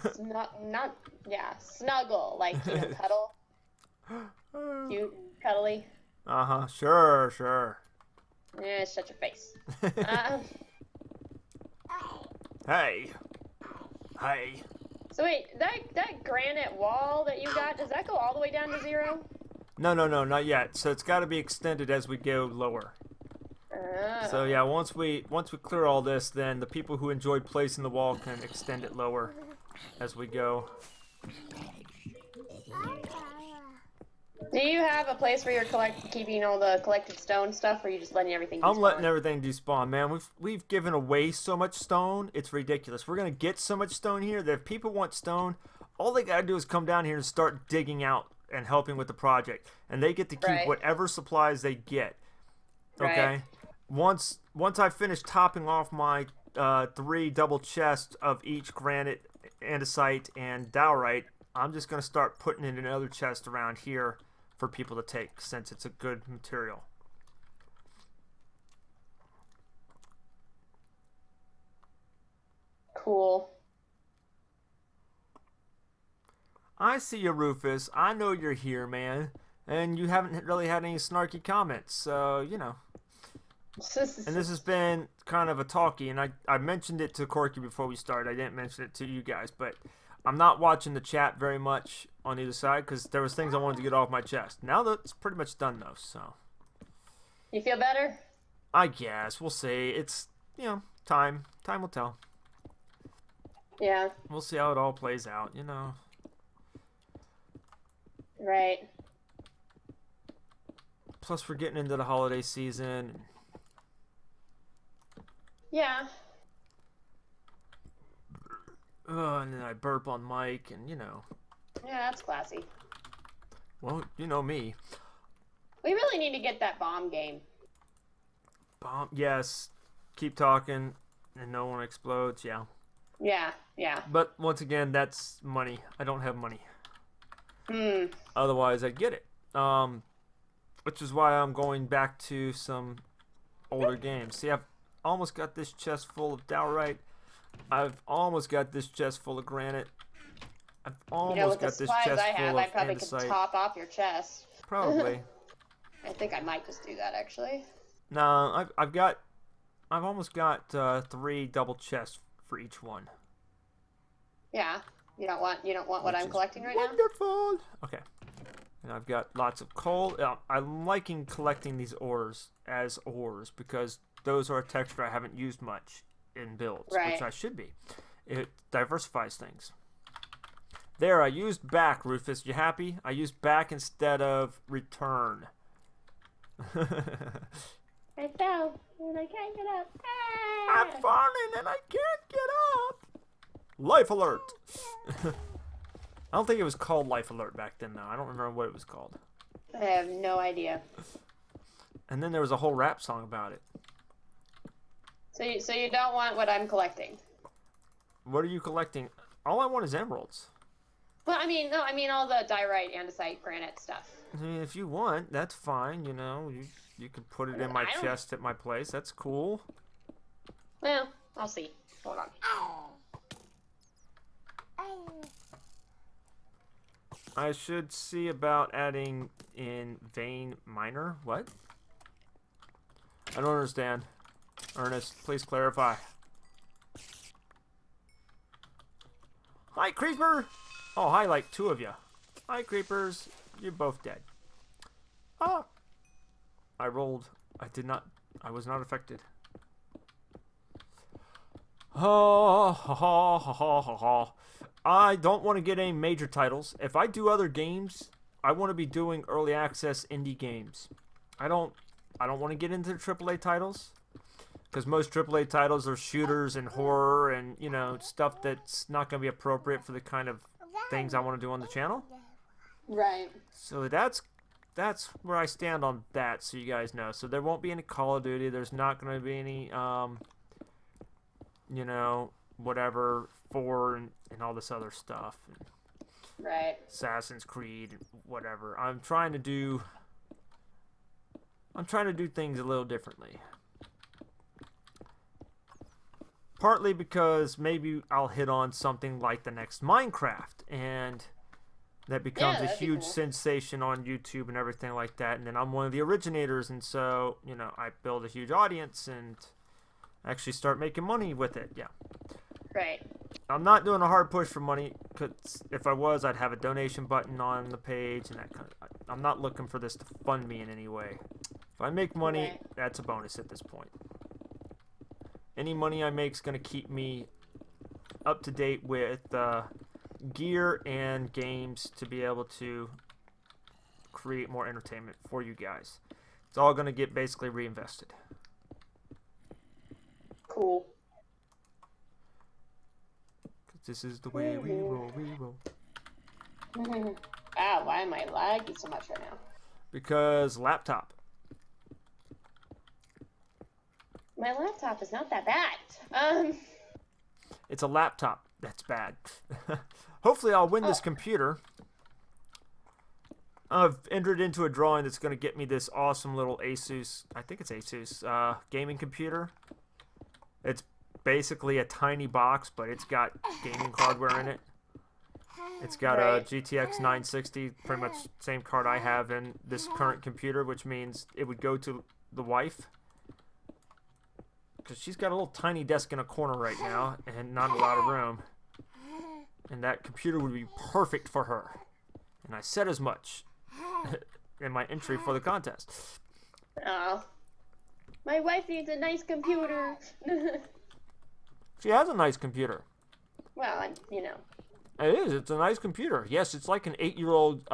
snuggle, like, cuddle. Cute, cuddly. Uh-huh, sure. Yeah, shut your face. Hey. So wait, that granite wall that you got, does that go all the way down to 0? No, not yet. So it's got to be extended as we go lower. So yeah, once we clear all this, then the people who enjoy placing the wall can extend it lower as we go. Do you have a place where you're keeping all the collected stone stuff, or are you just letting everything despawn? I'm letting everything despawn, man. We've given away so much stone, it's ridiculous. We're gonna get so much stone here that if people want stone, all they gotta do is come down here and start digging out and helping with the project, and they get to keep whatever supplies they get. Okay. Right. Once I finish topping off my 3 double chests of each granite, andesite, and diorite, I'm just gonna start putting in another chest around here for people to take, since it's a good material. Cool. I see you, Rufus. I know you're here, man. And you haven't really had any snarky comments, so, you know. And this has been kind of a talkie, and I mentioned it to Corky before we started. I didn't mention it to you guys, but I'm not watching the chat very much on either side because there was things I wanted to get off my chest. Now that's pretty much done, though, so. You feel better? I guess. We'll see. It's, time. Time will tell. Yeah. We'll see how it all plays out, Right. Plus, we're getting into the holiday season. Yeah. And then I burp on Mike, and, Yeah, that's classy. Well, you know me. We really need to get that bomb game. Bomb, yes. Keep talking, and no one explodes, yeah. Yeah. But, once again, that's money. I don't have money. Hmm. Otherwise, I'd get it. Which is why I'm going back to some older games. See, I've almost got this chest full of diorite. I've almost got this chest full of granite. I've almost got this chest full of I probably could andesite. top off your chest. Probably. I think I might just do that, actually. No, I've almost got 3 double chests for each one. Yeah. You don't want what I'm collecting right now? Wonderful. Okay. And I've got lots of coal. I'm liking collecting these ores as ores because those are a texture I haven't used much in builds, which I should be. It diversifies things. There, I used back, Rufus. You happy? I used back instead of return. I fell and I can't get up. I'm falling and I can't get up. Life alert. I don't think it was called Life Alert back then, though. I don't remember what it was called. I have no idea. And then there was a whole rap song about it. So you don't want what I'm collecting? What are you collecting? All I want is emeralds. Well, I mean, no, I mean all the diorite, andesite, granite stuff. I mean, if you want, that's fine. You know, you can put it in my chest at my place. That's cool. Well, I'll see. Hold on. I should see about adding in vein miner. What? I don't understand. Ernest, please clarify. Hi, creeper! Oh, hi, like 2 of you. Hi, creepers. You're both dead. Ah! I rolled. I was not affected. Ha ha ha ha ha ha. I don't want to get any major titles. If I do other games, I want to be doing early access indie games. I don't want to get into AAA titles, because most AAA titles are shooters and horror and, you know, stuff that's not going to be appropriate for the kind of things I want to do on the channel. Right. So that's where I stand on that, so you guys know. So there won't be any Call of Duty. There's not going to be any, you know, whatever, 4 and all this other stuff. Right. Assassin's Creed, whatever. I'm trying to do things a little differently. Partly because maybe I'll hit on something like the next Minecraft, and that becomes a huge sensation on YouTube and everything like that. And then I'm one of the originators, and so, you know, I build a huge audience and actually start making money with it. Yeah. Right. I'm not doing a hard push for money, because if I was, I'd have a donation button on the page and that kind of. I'm not looking for this to fund me in any way. If I make money, that's a bonus at this point. Any money I make is going to keep me up to date with gear and games to be able to create more entertainment for you guys. It's all going to get basically reinvested. Cool. This is the way we roll, we roll. Ah, why am I lagging so much right now? Because laptop. My laptop is not that bad. It's a laptop that's bad. Hopefully I'll win this computer. I've entered into a drawing that's going to get me this awesome little Asus, I think it's Asus, gaming computer. It's basically a tiny box, but it's got gaming hardware in it. It's got a GTX 960, pretty much same card I have in this current computer, which means it would go to the wife, because she's got a little tiny desk in a corner right now and not a lot of room, and that computer would be perfect for her, and I said as much in my entry for the contest. Oh, my wife needs a nice computer. She has a nice computer. Well, you know. It is. It's a nice computer. Yes, it's like an 8-year-old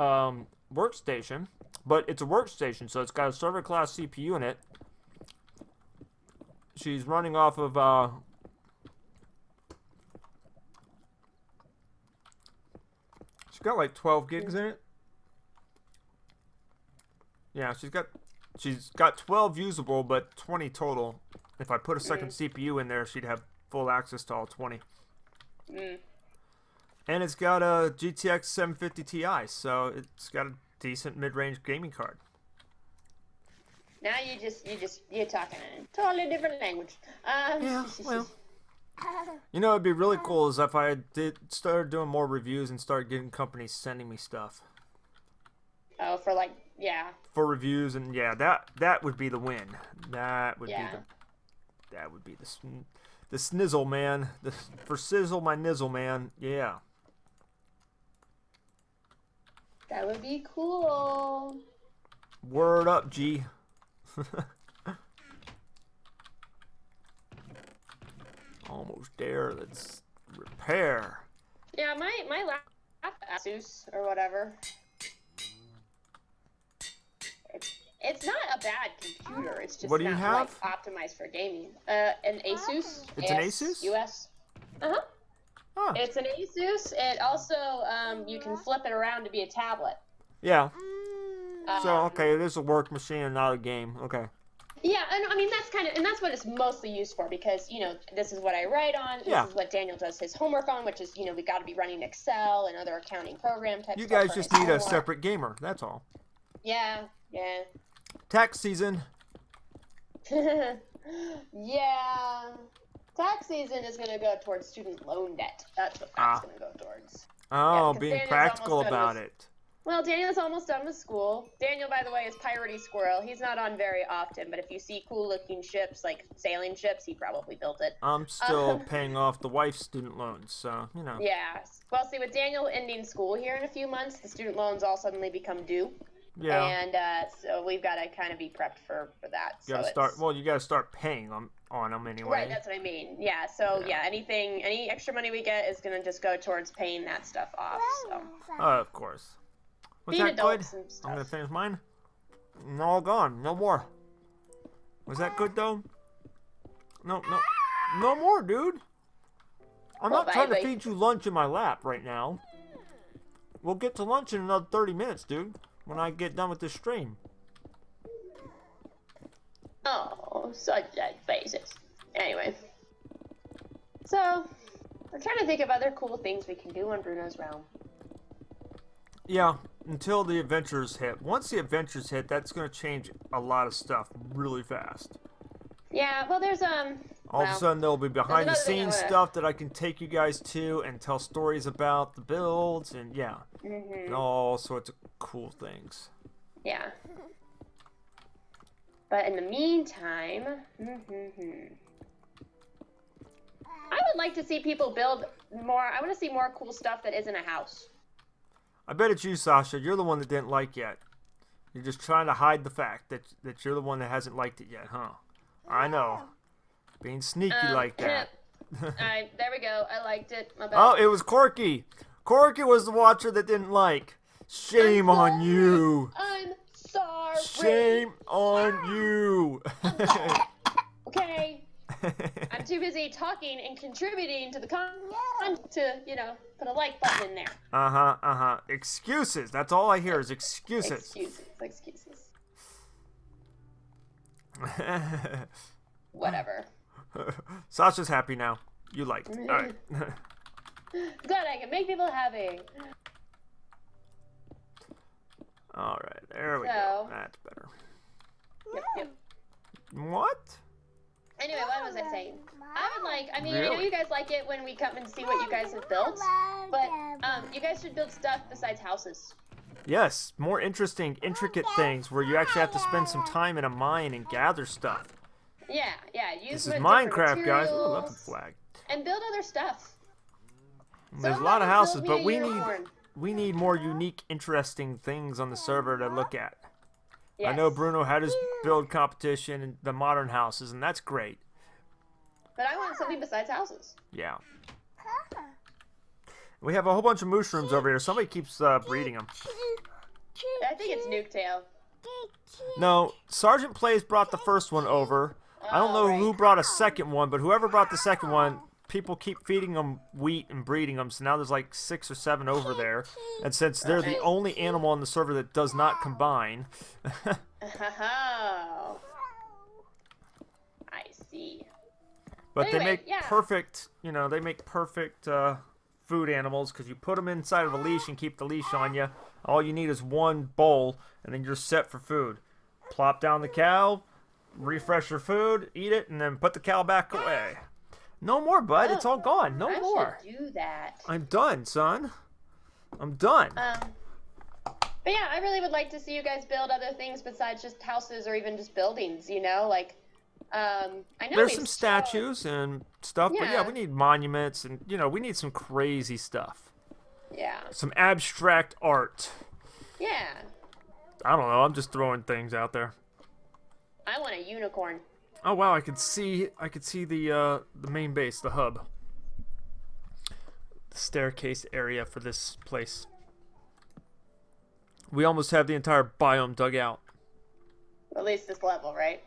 workstation, but it's a workstation, so it's got a server class CPU in it. She's running off of she's got like 12 gigs in it. Yeah, she's got 12 usable, but 20 total. If I put a second CPU in there, she'd have full access to all 20. And it's got a GTX 750 Ti, so it's got a decent mid-range gaming card. Now you're talking in a totally different language. Yeah, well, you know, it'd be really cool is if I started doing more reviews and started getting companies sending me stuff. Oh, for like, yeah. For reviews, and yeah, that would be the win. That would be the snizzle, man. For sizzle my nizzle, man. Yeah. That would be cool. Word up, G. Almost there. Let's repair. Yeah, my laptop, Asus or whatever. It's not a bad computer. It's just what do you not have? Like, optimized for gaming. An Asus. It's an Asus? US. Uh-huh. Huh. It's an Asus. It also, you can flip it around to be a tablet. Yeah. So, okay, it is a work machine and not a game. Okay. Yeah, and I mean that's what it's mostly used for, because this is what I write on. Yeah. This is what Daniel does his homework on, which is we got to be running Excel and other accounting program type You stuff guys for just his need a homework. separate gamer. That's all. Yeah. Tax season. Yeah. Tax season is going to go towards student loan debt. That's what that's going to go towards. Oh, 'cause being Daniel's practical almost done about with- it. Well, Daniel's almost done with school. Daniel, by the way, is Piratey Squirrel. He's not on very often, but if you see cool-looking ships, like sailing ships, he probably built it. I'm still paying off the wife's student loans, so, Yeah. Well, see, with Daniel ending school here in a few months, the student loans all suddenly become due. Yeah. And so we've got to kind of be prepped for that. You gotta start paying on them anyway. Right, that's what I mean. Yeah, so any extra money we get is going to just go towards paying that stuff off. So. Of course. Was Being that good? adults and stuff. I'm gonna finish mine. No, all gone. No more. Was that good though? No more, dude. I'm not trying to feed you lunch in my lap right now. We'll get to lunch in another 30 minutes, dude. When I get done with this stream. Oh, such sad faces. Anyway. So, we're trying to think of other cool things we can do on Bruno's realm. Yeah, until the adventures hit. Once the adventures hit, that's going to change a lot of stuff really fast. Yeah, well, there's, All of a sudden, there'll be behind-the-scenes thing stuff that I can take you guys to and tell stories about the builds and, and all sorts of cool things. Yeah. But in the meantime, I would like to see people build more. I want to see more cool stuff that isn't a house. I bet it's you, Sasha. You're the one that didn't like yet. You're just trying to hide the fact that you're the one that hasn't liked it yet, huh? I know. Being sneaky like that. Alright, there we go. I liked it. My bad. Oh, it was Corky. Corky was the watcher that didn't like. Shame on you. I'm sorry. Shame on you. Okay. I'm too busy talking and contributing to the content to, put a like button in there. Excuses. That's all I hear is excuses. Excuses. Whatever. Sasha's happy now. You liked it. All right. Glad I can make people happy. All right. There we go. That's better. Yep. What? Anyway, what was I saying? I know Really? you guys like it when we come and see what you guys have built, but you guys should build stuff besides houses. Yes, more interesting, intricate things where you actually have to spend some time in a mine and gather stuff. Yeah. This is Minecraft, guys. Ooh, I love the flag. And build other stuff. There's a lot of houses, but we need more unique, interesting things on the server to look at. Yes. I know Bruno had his build competition in the modern houses, and that's great. But I want something besides houses. Yeah. We have a whole bunch of mushrooms over here. Somebody keeps breeding them. I think it's Nuketail. No, Sergeant Plays brought the first one over. I don't know who brought a second one, but whoever brought the second one, people keep feeding them wheat and breeding them, so now there's like 6 or 7 over there. And since they're the only animal on the server that does not combine... Oh. I see. But Anyway, they make perfect, they make perfect food animals because you put them inside of a leash and keep the leash on you. All you need is one bowl, and then you're set for food. Plop down the cow, refresh your food, eat it, and then put the cow back away. No more, bud. It's all gone. No more. I should do that. I'm done, son. I'm done. But yeah, I really would like to see you guys build other things besides just houses or even just buildings, I know There's some statues and stuff, but yeah, we need monuments and, we need some crazy stuff. Yeah. Some abstract art. Yeah. I don't know. I'm just throwing things out there. I want a unicorn. Oh wow, I could see the main base, the hub. The staircase area for this place. We almost have the entire biome dug out. At least this level, right?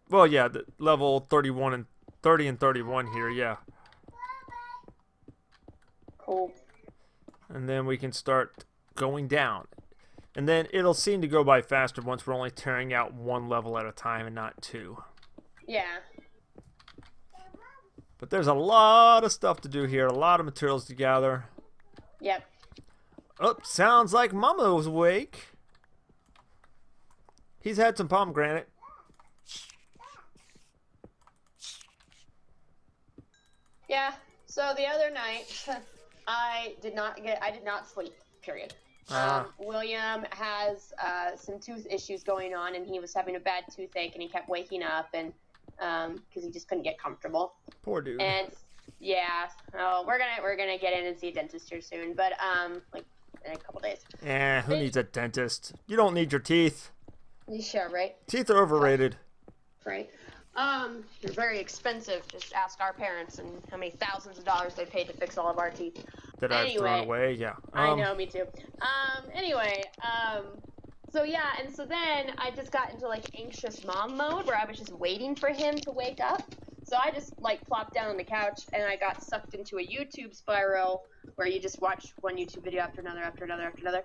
Well, yeah, the level 31 and 30 and 31 here, yeah. Cool. And then we can start going down. And then it'll seem to go by faster once we're only tearing out one level at a time and not two. Yeah. But there's a lot of stuff to do here, a lot of materials to gather. Yep. Oh, sounds like Mama was awake. He's had some pomegranate. Yeah. So the other night, I did not sleep. Period. William has some tooth issues going on, and he was having a bad toothache, and he kept waking up, and because he just couldn't get comfortable. Poor dude. And yeah, we're gonna get in and see a dentist here soon, but like in a couple days. Who needs a dentist? You don't need your teeth. You sure, right? Teeth are overrated. Right. They're very expensive. Just ask our parents and how many thousands of dollars they paid to fix all of our teeth. That I've thrown away, yeah. I know, me too. So yeah, and so then I just got into like anxious mom mode where I was just waiting for him to wake up. So I just like plopped down on the couch and I got sucked into a YouTube spiral where you just watch one YouTube video after another, after another, after another.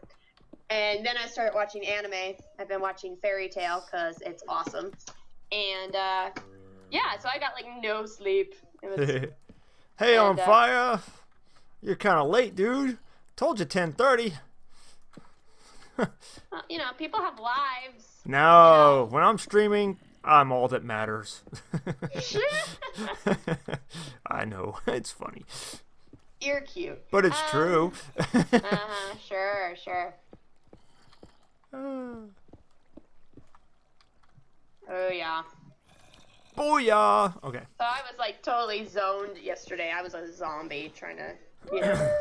And then I started watching anime. I've been watching Fairy Tail because it's awesome. And yeah, so I got like no sleep. It was, hey, On Fire. You're kind of late, dude. Told you 10:30. you know, people have lives. No, when I'm streaming, I'm all that matters. I know, it's funny. You're cute. But it's true. Sure. Oh, yeah. Booyah! Okay. So I was like totally zoned yesterday. I was a zombie trying to, you know,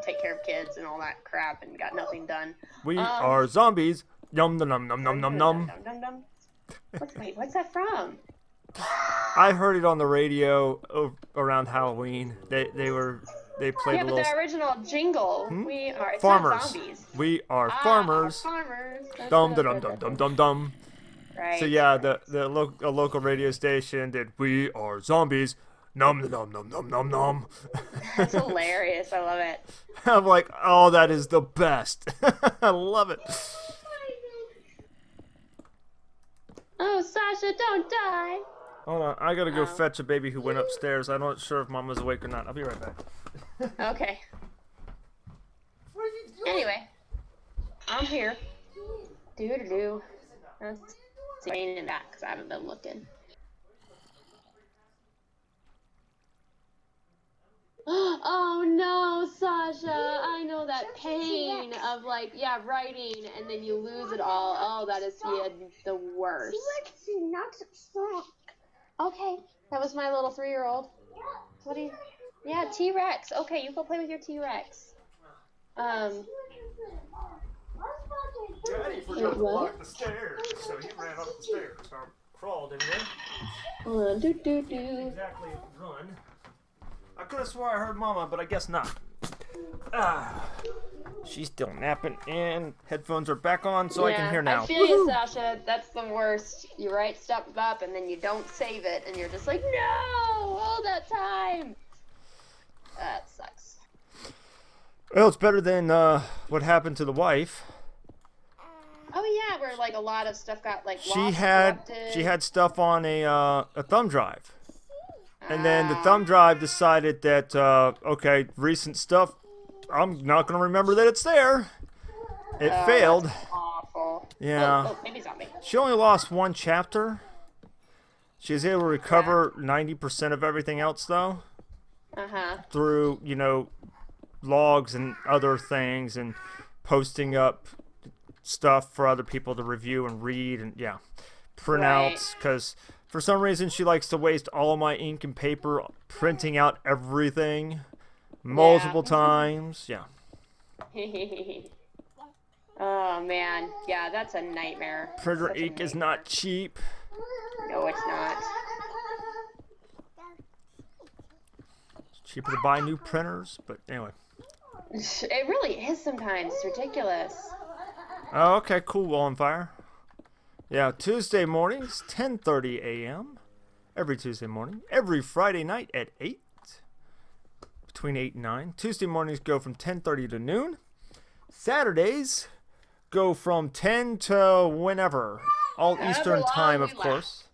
take care of kids and all that crap and got nothing done. We are zombies. Yum num num num num num. What's that from? I heard it on the radio around Halloween. They played a little. But the original jingle. We are farmers. Not zombies. We are farmers. Farmers. Dum dum dum dum dum dum. Right. So yeah, the local radio station did "We Are Zombies." Num num num num num num. That's hilarious. I love it. I'm like, oh, that is the best. I love it. Oh, Sasha, don't die. Hold on, I gotta go fetch a baby who went upstairs. I'm not sure if Mama's awake or not. I'll be right back. Okay. What are you doing? Anyway, I'm here. Do. That's pain in that because I haven't been looking. Oh no, Sasha! I know that pain of like, writing and then you lose it all. Oh, that is the worst. T-Rex is not strong. Okay, that was my little 3-year-old. What do you? Yeah, T-Rex. Okay, you go play with your T-Rex. Daddy forgot to lock the stairs, so he ran up the stairs. Or crawled in there. Do. Exactly run. I could have swore I heard Mama, but I guess not. She's still napping, and headphones are back on, so I can hear now. I feel you, Sasha. That's the worst. You write stuff up, and then you don't save it, and you're just like, no, all that time. That sucks. Well, it's better than what happened to the wife. Oh yeah, where like a lot of stuff got like lost, She had stuff on a thumb drive. And then the thumb drive decided that, okay, recent stuff, I'm not going to remember that it's there. It failed. That's awful. Yeah. Oh, maybe zombie. She only lost one chapter. She was able to recover 90% of everything else, though. Through, logs and other things and posting up stuff for other people to review and read and, printouts. Because for some reason, she likes to waste all my ink and paper printing out everything multiple times. Yeah. Oh, man. Yeah, that's a nightmare. Printer ink is not cheap. No, it's not. It's cheaper to buy new printers, but anyway. It really is sometimes. It's ridiculous. Oh, okay, cool. On Fire. Yeah, Tuesday mornings, 10:30 a.m. Every Tuesday morning. Every Friday night at 8. Between 8 and 9. Tuesday mornings go from 10:30 to noon. Saturdays go from 10 to whenever. All However Eastern long time, we of course.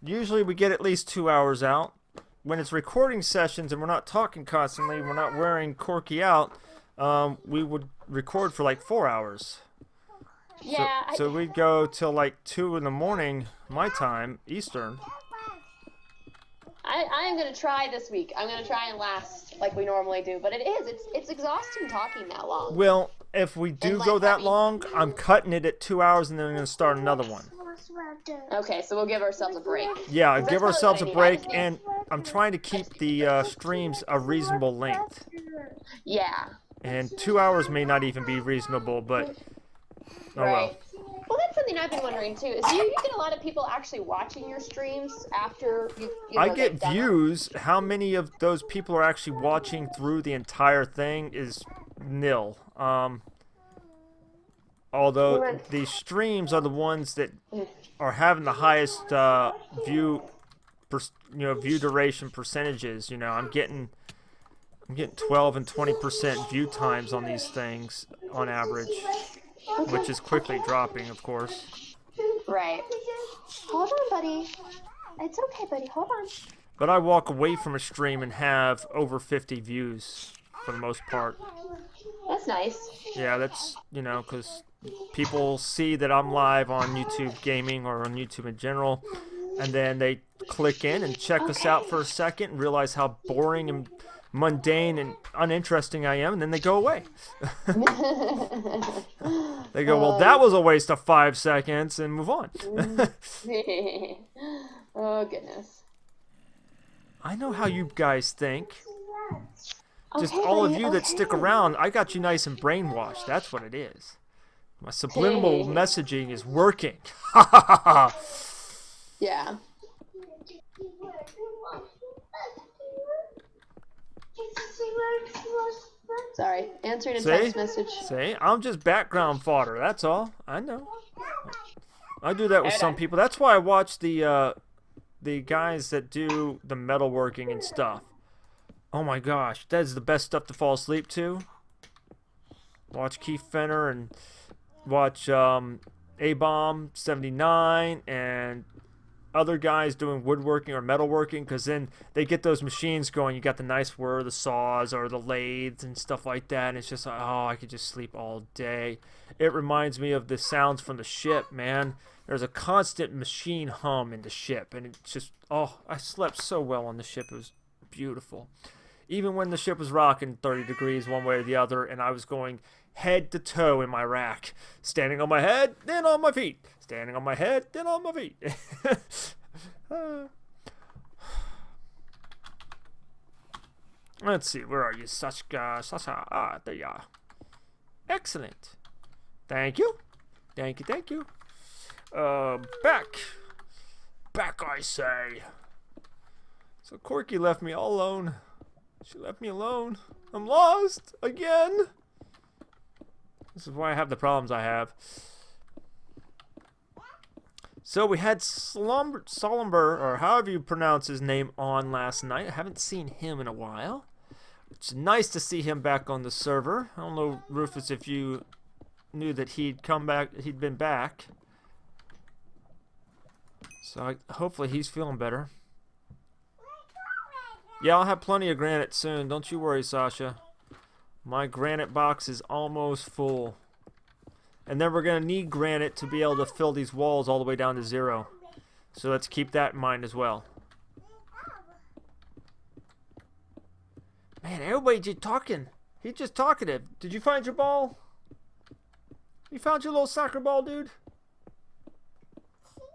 Usually we get at least 2 hours out. When it's recording sessions and we're not talking constantly, we're not wearing Corky out, we would record for like 4 hours. Yeah. So we'd go till like 2 in the morning, my time, Eastern. I am gonna try this week. I'm gonna try and last like we normally do, but it's exhausting talking that long. Well, if we do like go that having- long, I'm cutting it at 2 hours and then I'm going to start another one. Okay, so we'll give ourselves a break. Yeah, That's give probably ourselves what a I break, need. and I'm trying to keep the streams a reasonable length. Yeah. And 2 hours may not even be reasonable, but oh Right. well. Well, that's something I've been wondering too. Is you get a lot of people actually watching your streams after I know, get they've done them? views. How many of those people are actually watching through the entire thing is nil. Although the streams are the ones that are having the highest view duration percentages. You know, I'm getting 12 and 20% view times on these things on average, which is quickly dropping, of course. Right. Hold on, buddy. It's okay, buddy. Hold on. But I walk away from a stream and have over 50 views for the most part. That's nice. Yeah, that's, because people see that I'm live on YouTube Gaming or on YouTube in general, and then they click in and check us out for a second and realize how boring and mundane and uninteresting I am, and then they go away. They go, well, that was a waste of 5 seconds, and move on. Oh, goodness. I know how you guys think. Just Okay, all of buddy, you that stick around, I got you nice and brainwashed. That's what it is. My subliminal messaging is working. Yeah. Sorry, answering a text message. See, I'm just background fodder. That's all. I know. I do that with some people. That's why I watch the guys that do the metalworking and stuff. Oh my gosh, that is the best stuff to fall asleep to. Watch Keith Fenner and watch A-Bomb 79 and other guys doing woodworking or metalworking, because then they get those machines going. You got the nice whir, the saws or the lathes and stuff like that, and it's just like, oh, I could just sleep all day. It reminds me of the sounds from the ship, man. There's a constant machine hum in the ship, and it's just, oh, I slept so well on the ship. It was beautiful. Even when the ship was rocking 30 degrees one way or the other, and I was going head to toe in my rack. Standing on my head, then on my feet. Standing on my head, then on my feet. Let's see, where are you? Sasha. Ah, there you are. Excellent. Thank you. Thank you, thank you. Back. Back, I say. So Corky left me all alone. She left me alone. I'm lost again. This is why I have the problems I have. So we had Solember, or however you pronounce his name, on last night. I haven't seen him in a while. It's nice to see him back on the server. I don't know, Rufus, if you knew that he'd come back, he'd been back. So hopefully he's feeling better. Yeah, I'll have plenty of granite soon. Don't you worry, Sasha. My granite box is almost full. And then we're going to need granite to be able to fill these walls all the way down to 0. So let's keep that in mind as well. Man, everybody just talking. He's just talkative. Did you find your ball? You found your little soccer ball, dude?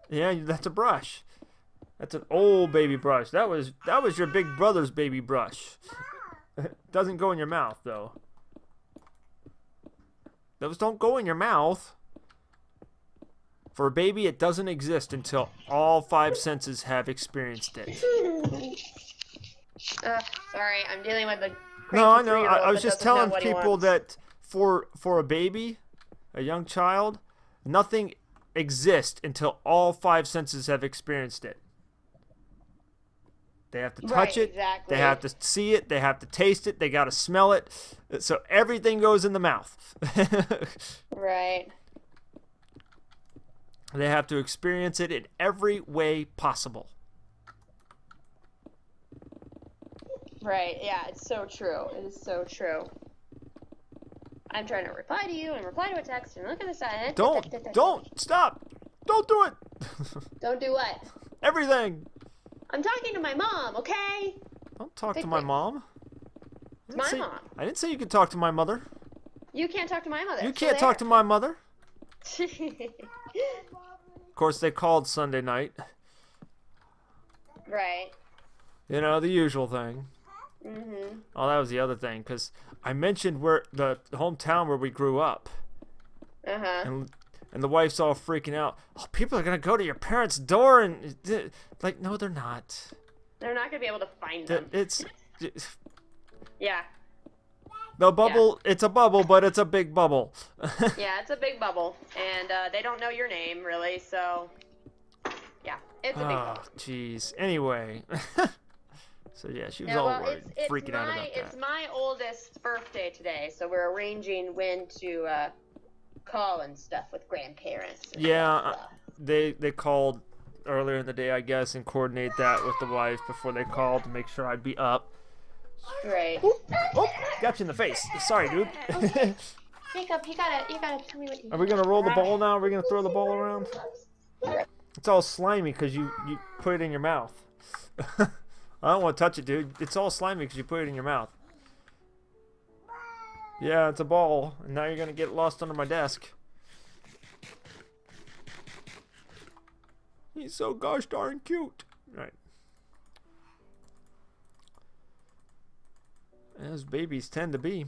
Yeah, that's a brush. That's an old baby brush. That was your big brother's baby brush. Doesn't go in your mouth, though. Those don't go in your mouth. For a baby, it doesn't exist until all 5 senses have experienced it. Sorry, I'm dealing with a No, I know. I was just telling people that for a baby, a young child, nothing exists until all 5 senses have experienced it. They have to touch Right, it. exactly. They have to see it. They have to taste it. They got to smell it. So everything goes in the mouth. Right. They have to experience it in every way possible. Right, yeah, it's so true. It is so true. I'm trying to reply to you and reply to a text and look at the side. Don't, stop. Don't do it. Don't do what? Everything. I'm talking to my mom, okay? Don't talk to my mom. It's my mom. I didn't say you could talk to my mother. You can't talk to my mother. You can't talk to my mother. Of course, they called Sunday night. Right. You know, the usual thing. Mm-hmm. Oh, that was the other thing, because I mentioned where the hometown where we grew up. Uh-huh. And the wife's all freaking out. Oh, people are going to go to your parents' door and... Like, no, they're not. They're not going to be able to find them. It's... Yeah. The bubble, it's a bubble, but it's a big bubble. Yeah, it's a big bubble. And they don't know your name, really, so... Yeah, it's a big bubble. Oh, jeez. Anyway. So, yeah, she was No, all well, worried, freaking out about that. It's my oldest's birthday today, so we're arranging when to call and stuff with grandparents. Yeah, they called earlier in the day, I guess, and coordinate that with the wife before they called to make sure I'd be up. Right. Oh, got you in the face. Sorry, dude. Jacob, you gotta tell me what you... Are we gonna roll the ball now? Are we gonna throw the ball around? It's all slimy because you put it in your mouth. I don't want to touch it, dude. It's all slimy because you put it in your mouth. Yeah, it's a ball, and now you're gonna get lost under my desk. He's so gosh darn cute. All right. As babies tend to be.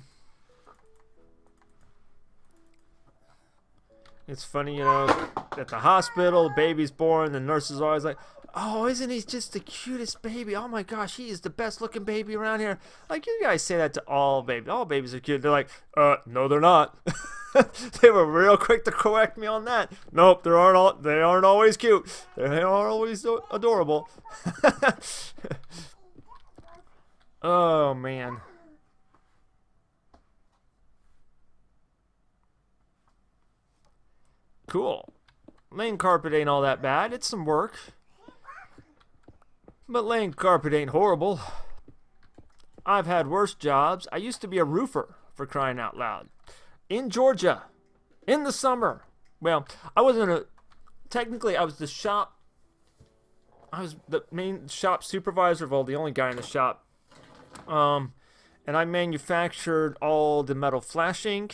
It's funny, you know, at the hospital, baby's born, the nurse is always like, oh, isn't he just the cutest baby? Oh my gosh, he is the best looking baby around here. Like, you guys say that to all babies. All babies are cute. They're like, no, they're not. They were real quick to correct me on that. Nope, they aren't always cute. They aren't always adorable. Oh, man. Cool. Laying carpet ain't all that bad. It's some work. But laying carpet ain't horrible. I've had worse jobs. I used to be a roofer, for crying out loud. In Georgia. In the summer. Well, I wasn't technically, I was the shop... I was the main shop supervisor, well, the only guy in the shop. And I manufactured all the metal flashing.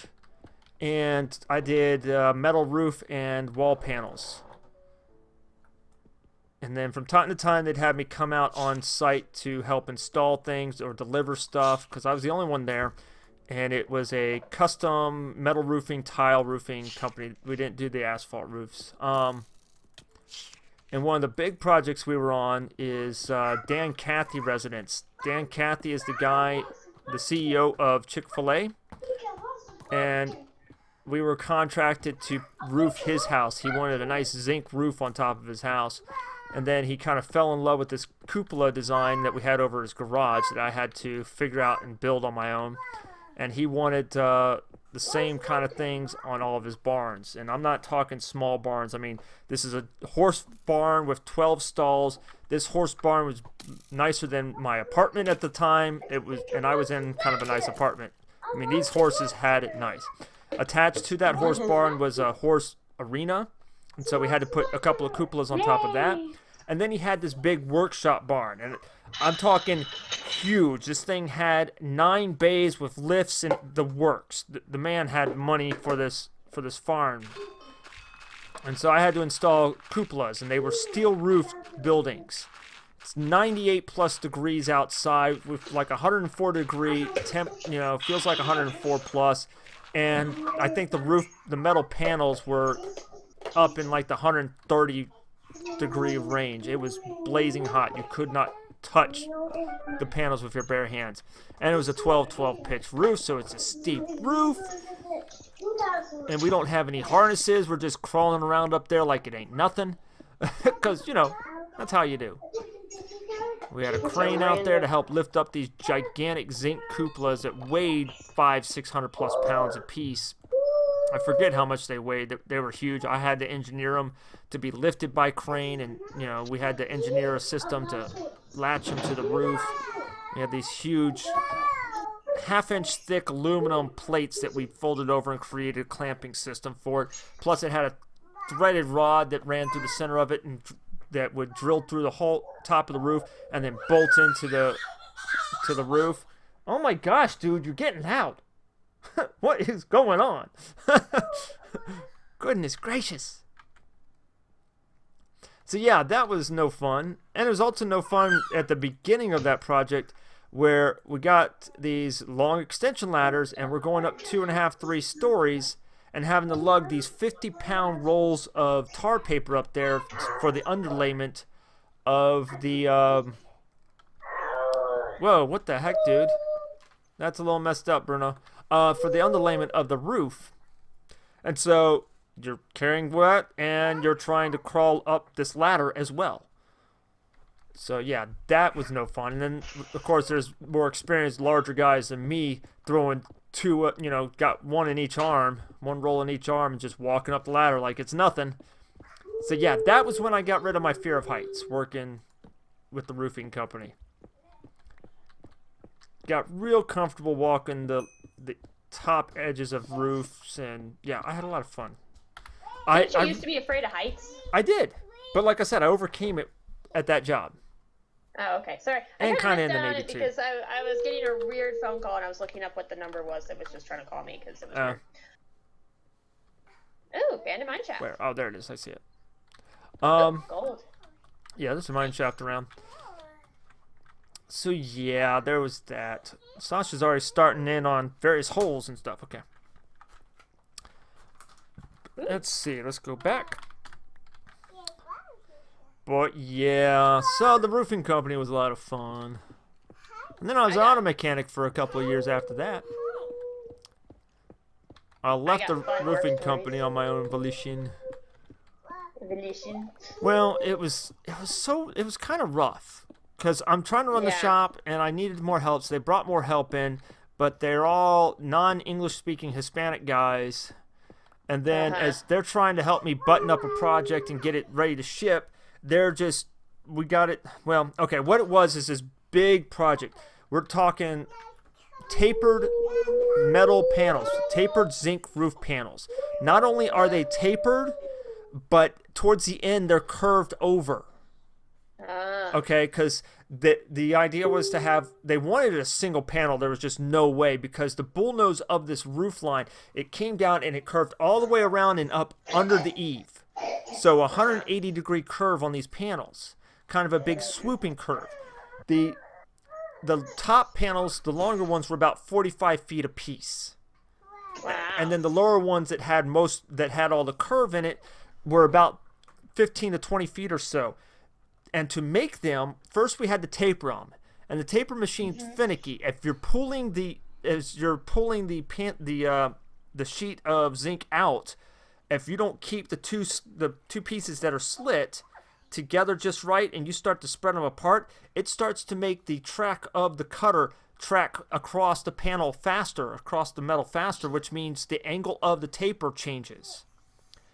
And I did metal roof and wall panels. And then from time to time, they'd have me come out on site to help install things or deliver stuff, because I was the only one there. And it was a custom metal roofing, tile roofing company. We didn't do the asphalt roofs. And one of the big projects we were on is Dan Cathy Residence. Dan Cathy is the guy, the CEO of Chick-fil-A. And we were contracted to roof his house. He wanted a nice zinc roof on top of his house. And then he kind of fell in love with this cupola design that we had over his garage that I had to figure out and build on my own. And he wanted the same kind of things on all of his barns. And I'm not talking small barns. I mean, this is a horse barn with 12 stalls. This horse barn was nicer than my apartment at the time. And I was in kind of a nice apartment. I mean, these horses had it nice. Attached to that horse barn was a horse arena. And so we had to put a couple of cupolas on top of that. And then he had this big workshop barn. And I'm talking huge. This thing had 9 bays with lifts and the works. The man had money for this farm. And so I had to install cupolas, and they were steel roof buildings. It's 98 plus degrees outside with like 104 degree temp, you know, feels like 104 plus. And I think the metal panels were up in like the 130 degree range. It was blazing hot. You could not touch the panels with your bare hands. And it was a 12-12 pitch roof, so it's a steep roof. And we don't have any harnesses. We're just crawling around up there like it ain't nothing. Because, you know, that's how you do. We had a crane out there to help lift up these gigantic zinc cupolas that weighed 500-600 plus pounds apiece. I forget how much they weighed. They were huge. I had to engineer them to be lifted by crane, and we had to engineer a system to latch them to the roof. We had these huge half-inch thick aluminum plates that we folded over and created a clamping system for it. Plus, it had a threaded rod that ran through the center of it and that would drill through the whole top of the roof and then bolt into the roof. Oh my gosh, dude, you're getting loud. What is going on? Goodness gracious. So yeah, that was no fun. And it was also no fun at the beginning of that project where we got these long extension ladders and we're going up 2.5, 3 stories and having to lug these 50-pound rolls of tar paper up there for the underlayment of the, whoa, what the heck, dude? That's a little messed up, Bruno. For the underlayment of the roof. And so you're carrying that and you're trying to crawl up this ladder as well. So yeah, that was no fun. And then, of course, there's more experienced, larger guys than me throwing two, got one in each arm, one roll in each arm, and just walking up the ladder like it's nothing. So yeah, that was when I got rid of my fear of heights, working with the roofing company. Got real comfortable walking the top edges of roofs, and yeah, I had a lot of fun. Didn't you used to be afraid of heights? I did, but like I said, I overcame it at that job. Oh, okay. Sorry. And kind of in the Navy Navy too. Because I was getting a weird phone call and I was looking up what the number was that was just trying to call me because it was weird. Ooh, abandoned mine shaft. Where? Oh, there it is. I see it. Gold. Yeah, there's a mine shaft around. So yeah, there was that. Sasha's already starting in on various holes and stuff. Okay. Let's see. Let's go back. But yeah, so the roofing company was a lot of fun. And then I was an auto mechanic for a couple of years after that. I left the roofing company on my own volition. Well, it was kind of rough because I'm trying to run the shop and I needed more help, so they brought more help in, but they're all non-English speaking Hispanic guys. And then as they're trying to help me button up a project and get it ready to ship, we got it. Well, okay, what it was is this big project. We're talking tapered metal panels, tapered zinc roof panels. Not only are they tapered, but towards the end they're curved over. Okay, because the idea was to have, they wanted a single panel. There was just no way, because the bullnose of this roof line, it came down and it curved all the way around and up under the eave. So a 180-degree curve on these panels, kind of a big swooping curve. The top panels, the longer ones, were about 45 feet apiece. Wow. And then the lower ones that had all the curve in it were about 15 to 20 feet or so. And to make them, first we had to taper them, and the taper machine's finicky. If you're pulling the sheet of zinc out, if you don't keep the two pieces that are slit together just right, and you start to spread them apart, it starts to make the track of the cutter track across the panel faster, across the metal faster, which means the angle of the taper changes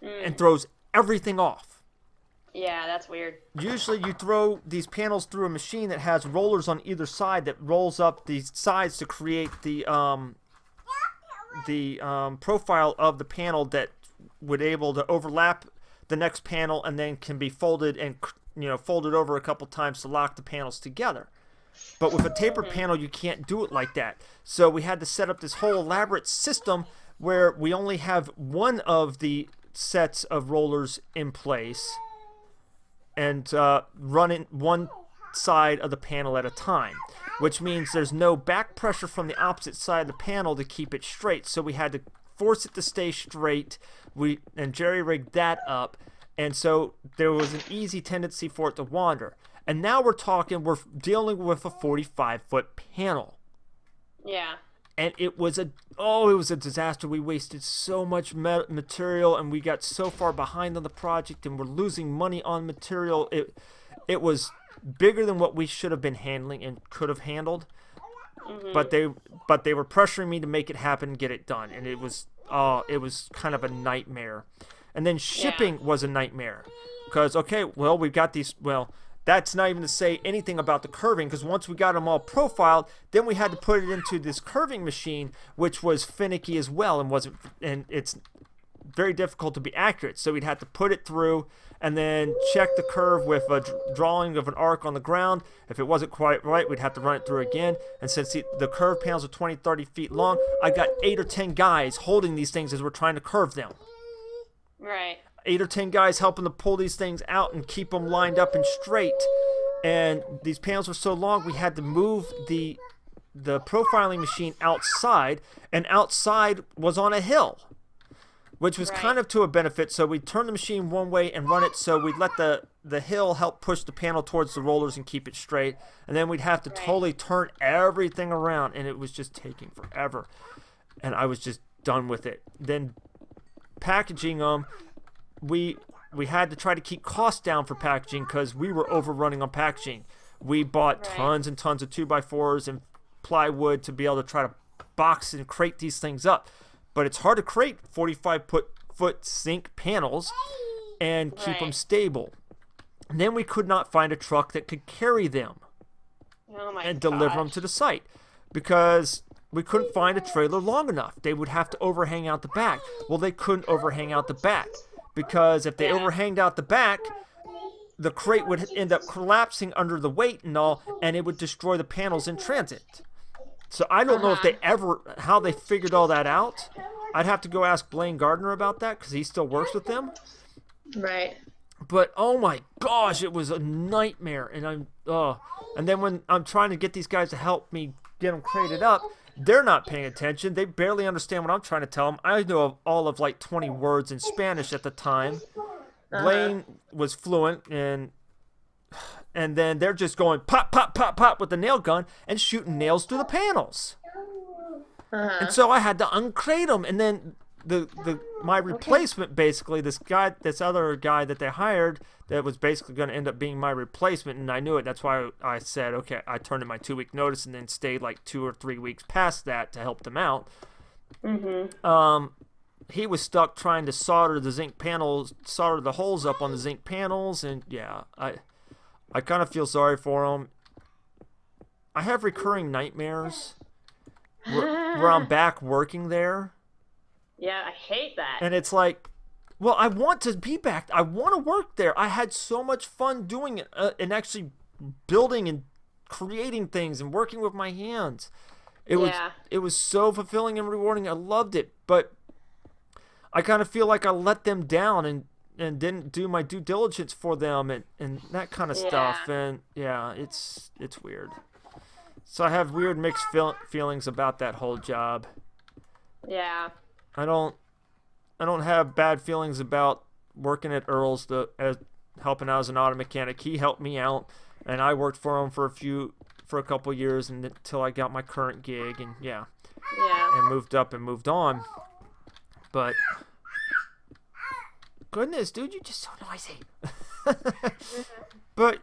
and throws everything off. Yeah, that's weird. Usually you throw these panels through a machine that has rollers on either side that rolls up these sides to create the profile of the panel that would able to overlap the next panel and then can be folded and folded over a couple times to lock the panels together. But with a tapered panel, you can't do it like that. So we had to set up this whole elaborate system where we only have one of the sets of rollers in place and running one side of the panel at a time, which means there's no back pressure from the opposite side of the panel to keep it straight. So we had to force it to stay straight. And jerry rigged that up, and so there was an easy tendency for it to wander. And now we're dealing with a 45-foot panel. Yeah. And it was a disaster. We wasted so much material, and we got so far behind on the project, and we're losing money on material. It was bigger than what we should have been handling and could have handled. Mm-hmm. But they were pressuring me to make it happen and get it done, and it was kind of a nightmare. And then shipping was a nightmare because we've got these. Well, that's not even to say anything about the curving, because once we got them all profiled, then we had to put it into this curving machine, which was finicky as well, and it's very difficult to be accurate. So we'd have to put it through and then check the curve with a drawing of an arc on the ground. If it wasn't quite right, we'd have to run it through again. And since the curve panels are 20, 30 feet long, I got 8 or 10 guys holding these things as we're trying to curve them. Right. 8 or 10 guys helping to pull these things out and keep them lined up and straight. And these panels were so long, we had to move the profiling machine outside, and outside was on a hill, which was kind of to a benefit. So we'd turn the machine one way and run it, so we'd let the hill help push the panel towards the rollers and keep it straight. And then we'd have to totally turn everything around, and it was just taking forever. And I was just done with it. Then packaging them, we had to try to keep costs down for packaging because we were overrunning on packaging. We bought tons and tons of 2x4s and plywood to be able to try to box and crate these things up. But it's hard to crate 45-foot zinc panels and keep them stable. And then we could not find a truck that could carry them and deliver them to the site because we couldn't find a trailer long enough. They would have to overhang out the back. Well, they couldn't overhang out the back because if they overhanged out the back, the crate would end up collapsing under the weight and all, and it would destroy the panels in transit. So I don't know if how they figured all that out. I'd have to go ask Blaine Gardner about that because he still works with them. Right. But oh my gosh, it was a nightmare. And and then when I'm trying to get these guys to help me get them crated up, they're not paying attention. They barely understand what I'm trying to tell them. I know all of like 20 words in Spanish at the time. Blaine was fluent, and then they're just going pop, pop, pop, pop with the nail gun and shooting nails through the panels. And so I had to uncrate them, and then my replacement, basically, this other guy that they hired that was basically going to end up being my replacement, and I knew it. That's why I said, okay, I turned in my 2-week notice and then stayed like 2 or 3 weeks past that to help them out. He was stuck trying to solder the holes up on the zinc panels, and I kind of feel sorry for him. I have recurring nightmares where I'm back working there. Yeah, I hate that. And it's like, well, I want to be back. I want to work there. I had so much fun doing it and actually building and creating things and working with my hands. It was so fulfilling and rewarding. I loved it, but I kind of feel like I let them down and didn't do my due diligence for them and that kind of stuff. And it's weird. So I have weird mixed feelings about that whole job. Yeah. I don't have bad feelings about working at Earl's helping out as an auto mechanic. He helped me out, and I worked for him for a couple years until I got my current gig, and and moved up and moved on. But goodness, dude, you're just so noisy. But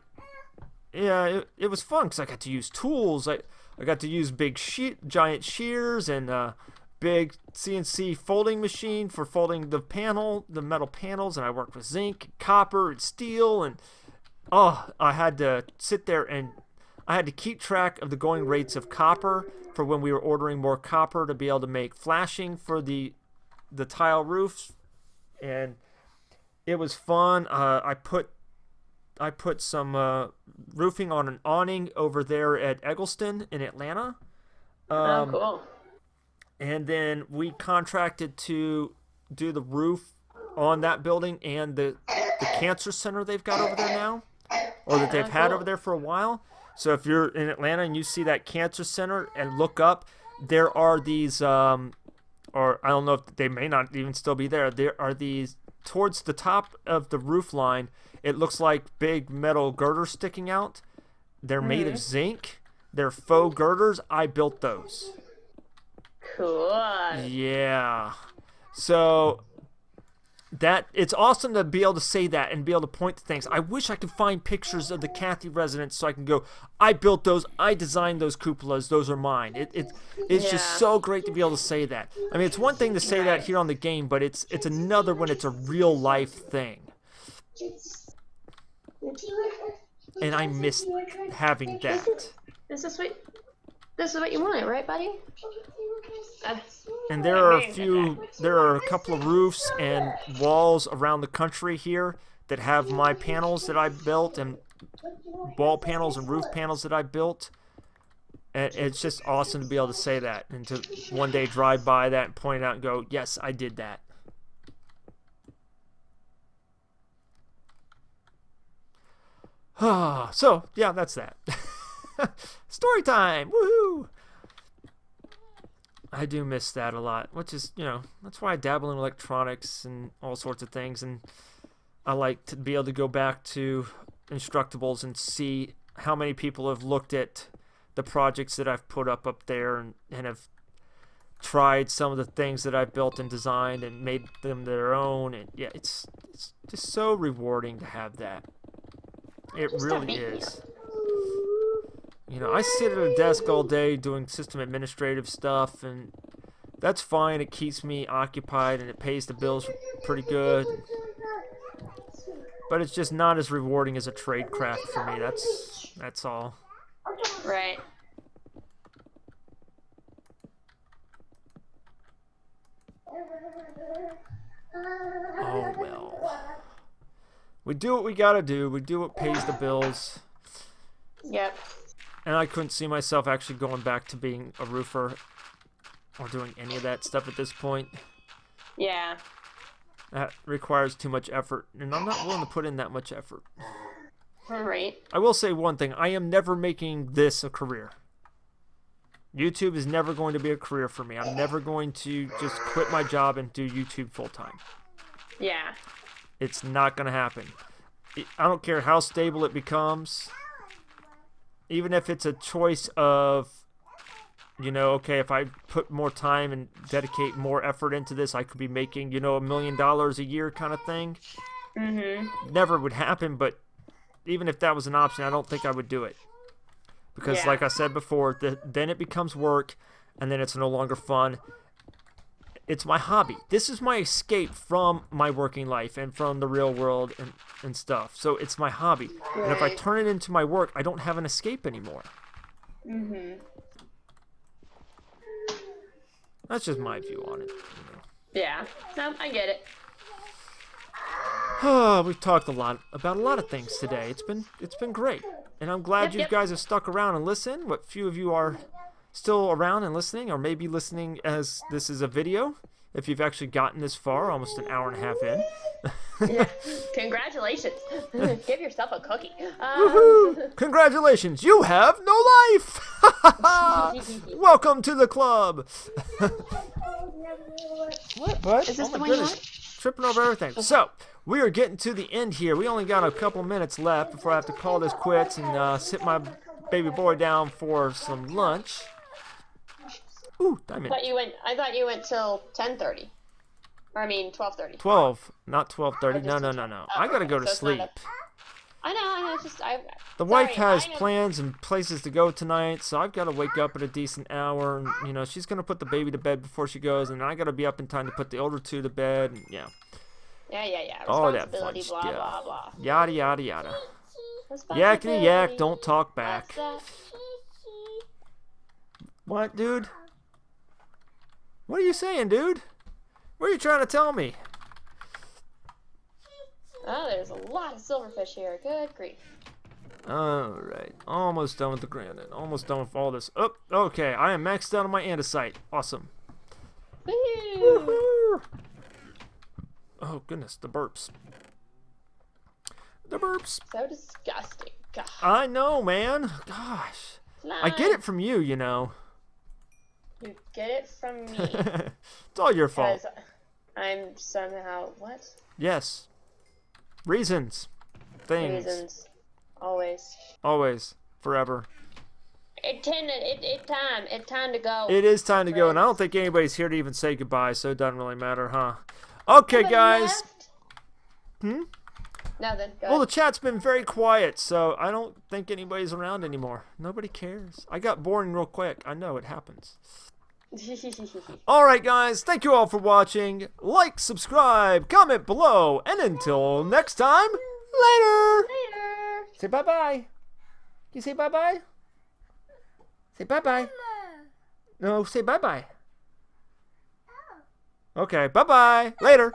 yeah, it was fun because I got to use tools. I got to use giant shears and big CNC folding machine for folding the metal panels, and I worked with zinc, copper, and steel, and I had to sit there and I had to keep track of the going rates of copper for when we were ordering more copper to be able to make flashing for the tile roofs, and it was fun. I put some roofing on an awning over there at Eggleston in Atlanta. Cool. And then we contracted to do the roof on that building and the cancer center they've got over there now, or that they've had over there for a while. So if you're in Atlanta and you see that cancer center and look up, there are these, or I don't know if they may not even still be there. There are these towards the top of the roof line. It looks like big metal girders sticking out. They're made of zinc. They're faux girders. I built those. Cool. Yeah. So that it's awesome to be able to say that and be able to point to things. I wish I could find pictures of the Kathy residence so I can go, I built those, I designed those cupolas, those are mine. It's just so great to be able to say that. I mean, it's one thing to say that here on the game, but it's another when it's a real life thing. And I miss having that. This is what you wanted, right, buddy? And there are a couple of roofs and walls around the country here that have my panels that I built, and wall panels and roof panels that I built. And it's just awesome to be able to say that and to one day drive by that and point it out and go, yes, I did that. So, yeah, that's that. Story time! Woohoo! I do miss that a lot, which is, that's why I dabble in electronics and all sorts of things, and I like to be able to go back to Instructables and see how many people have looked at the projects that I've put up there and have tried some of the things that I've built and designed and made them their own, and yeah, it's just so rewarding to have that. It really is. I sit at a desk all day doing system administrative stuff, and that's fine. It keeps me occupied, and it pays the bills pretty good. But it's just not as rewarding as a trade craft for me. That's all. Right. Oh, well. We do what we gotta do. We do what pays the bills. Yep. And I couldn't see myself actually going back to being a roofer or doing any of that stuff at this point. Yeah. That requires too much effort, and I'm not willing to put in that much effort. Right. I will say one thing. I am never making this a career. YouTube is never going to be a career for me. I'm never going to just quit my job and do YouTube full-time. Yeah. It's not going to happen. I don't care how stable it becomes. Even if it's a choice of, okay, if I put more time and dedicate more effort into this, I could be making, $1 million a year kind of thing. Mm-hmm. Never would happen, but even if that was an option, I don't think I would do it. Because like I said before, then it becomes work, and then it's no longer fun. It's my hobby. This is my escape from my working life and from the real world and stuff. So it's my hobby. Right. And if I turn it into my work, I don't have an escape anymore. Mm-hmm. That's just my view on it. Yeah. No, I get it. We've talked about a lot of things today. It's been great. And I'm glad you guys have stuck around and listened. What few of you are still around and listening, or maybe listening as this is a video, if you've actually gotten this far, almost an hour and a half in. Yeah. Congratulations. Give yourself a cookie. Woohoo! Congratulations, you have no life! Welcome to the club. What, bud? Is this oh the my one goodness. you want? Tripping over everything. So, we are getting to the end here. We only got a couple minutes left before I have to call this quits and sit my baby boy down for some lunch. Ooh, diamond. I thought you went till 10:30. Or I mean 12:30. 12, not 12:30. No. I gotta go to sleep. I know. It's just The wife has plans and places to go tonight, so I've got to wake up at a decent hour. And she's gonna put the baby to bed before she goes, and I gotta be up in time to put the older two to bed. And, yeah. Yeah. All that fun blah, stuff. blah, blah. Yada yada yada. Yakety yak, don't talk back. What, dude? What are you saying, dude? What are you trying to tell me? Oh, there's a lot of silverfish here. Good grief. Alright. Almost done with the granite. Almost done with all this. Oh, okay. I am maxed out on my andesite. Awesome. Woo-hoo. Oh, goodness. The burps. The burps. So disgusting. God. I know, man. Gosh. I get it from you, You get it from me. It's all your fault. Because I'm somehow... What? Yes. Reasons. Things. Reasons. Always. Always. Forever. It's time to go. It is time to go, and I don't think anybody's here to even say goodbye, so it doesn't really matter, huh? Okay, Nobody guys. left? Nothing. Go Well, the ahead. chat's been very quiet, so I don't think anybody's around anymore. Nobody cares. I got boring real quick. I know it happens. Alright, guys. Thank you all for watching. Like, subscribe, comment below, and until next time, later! Later. Say bye-bye. Can you say bye-bye? Say bye-bye. No, say bye-bye. Okay, bye-bye. Later.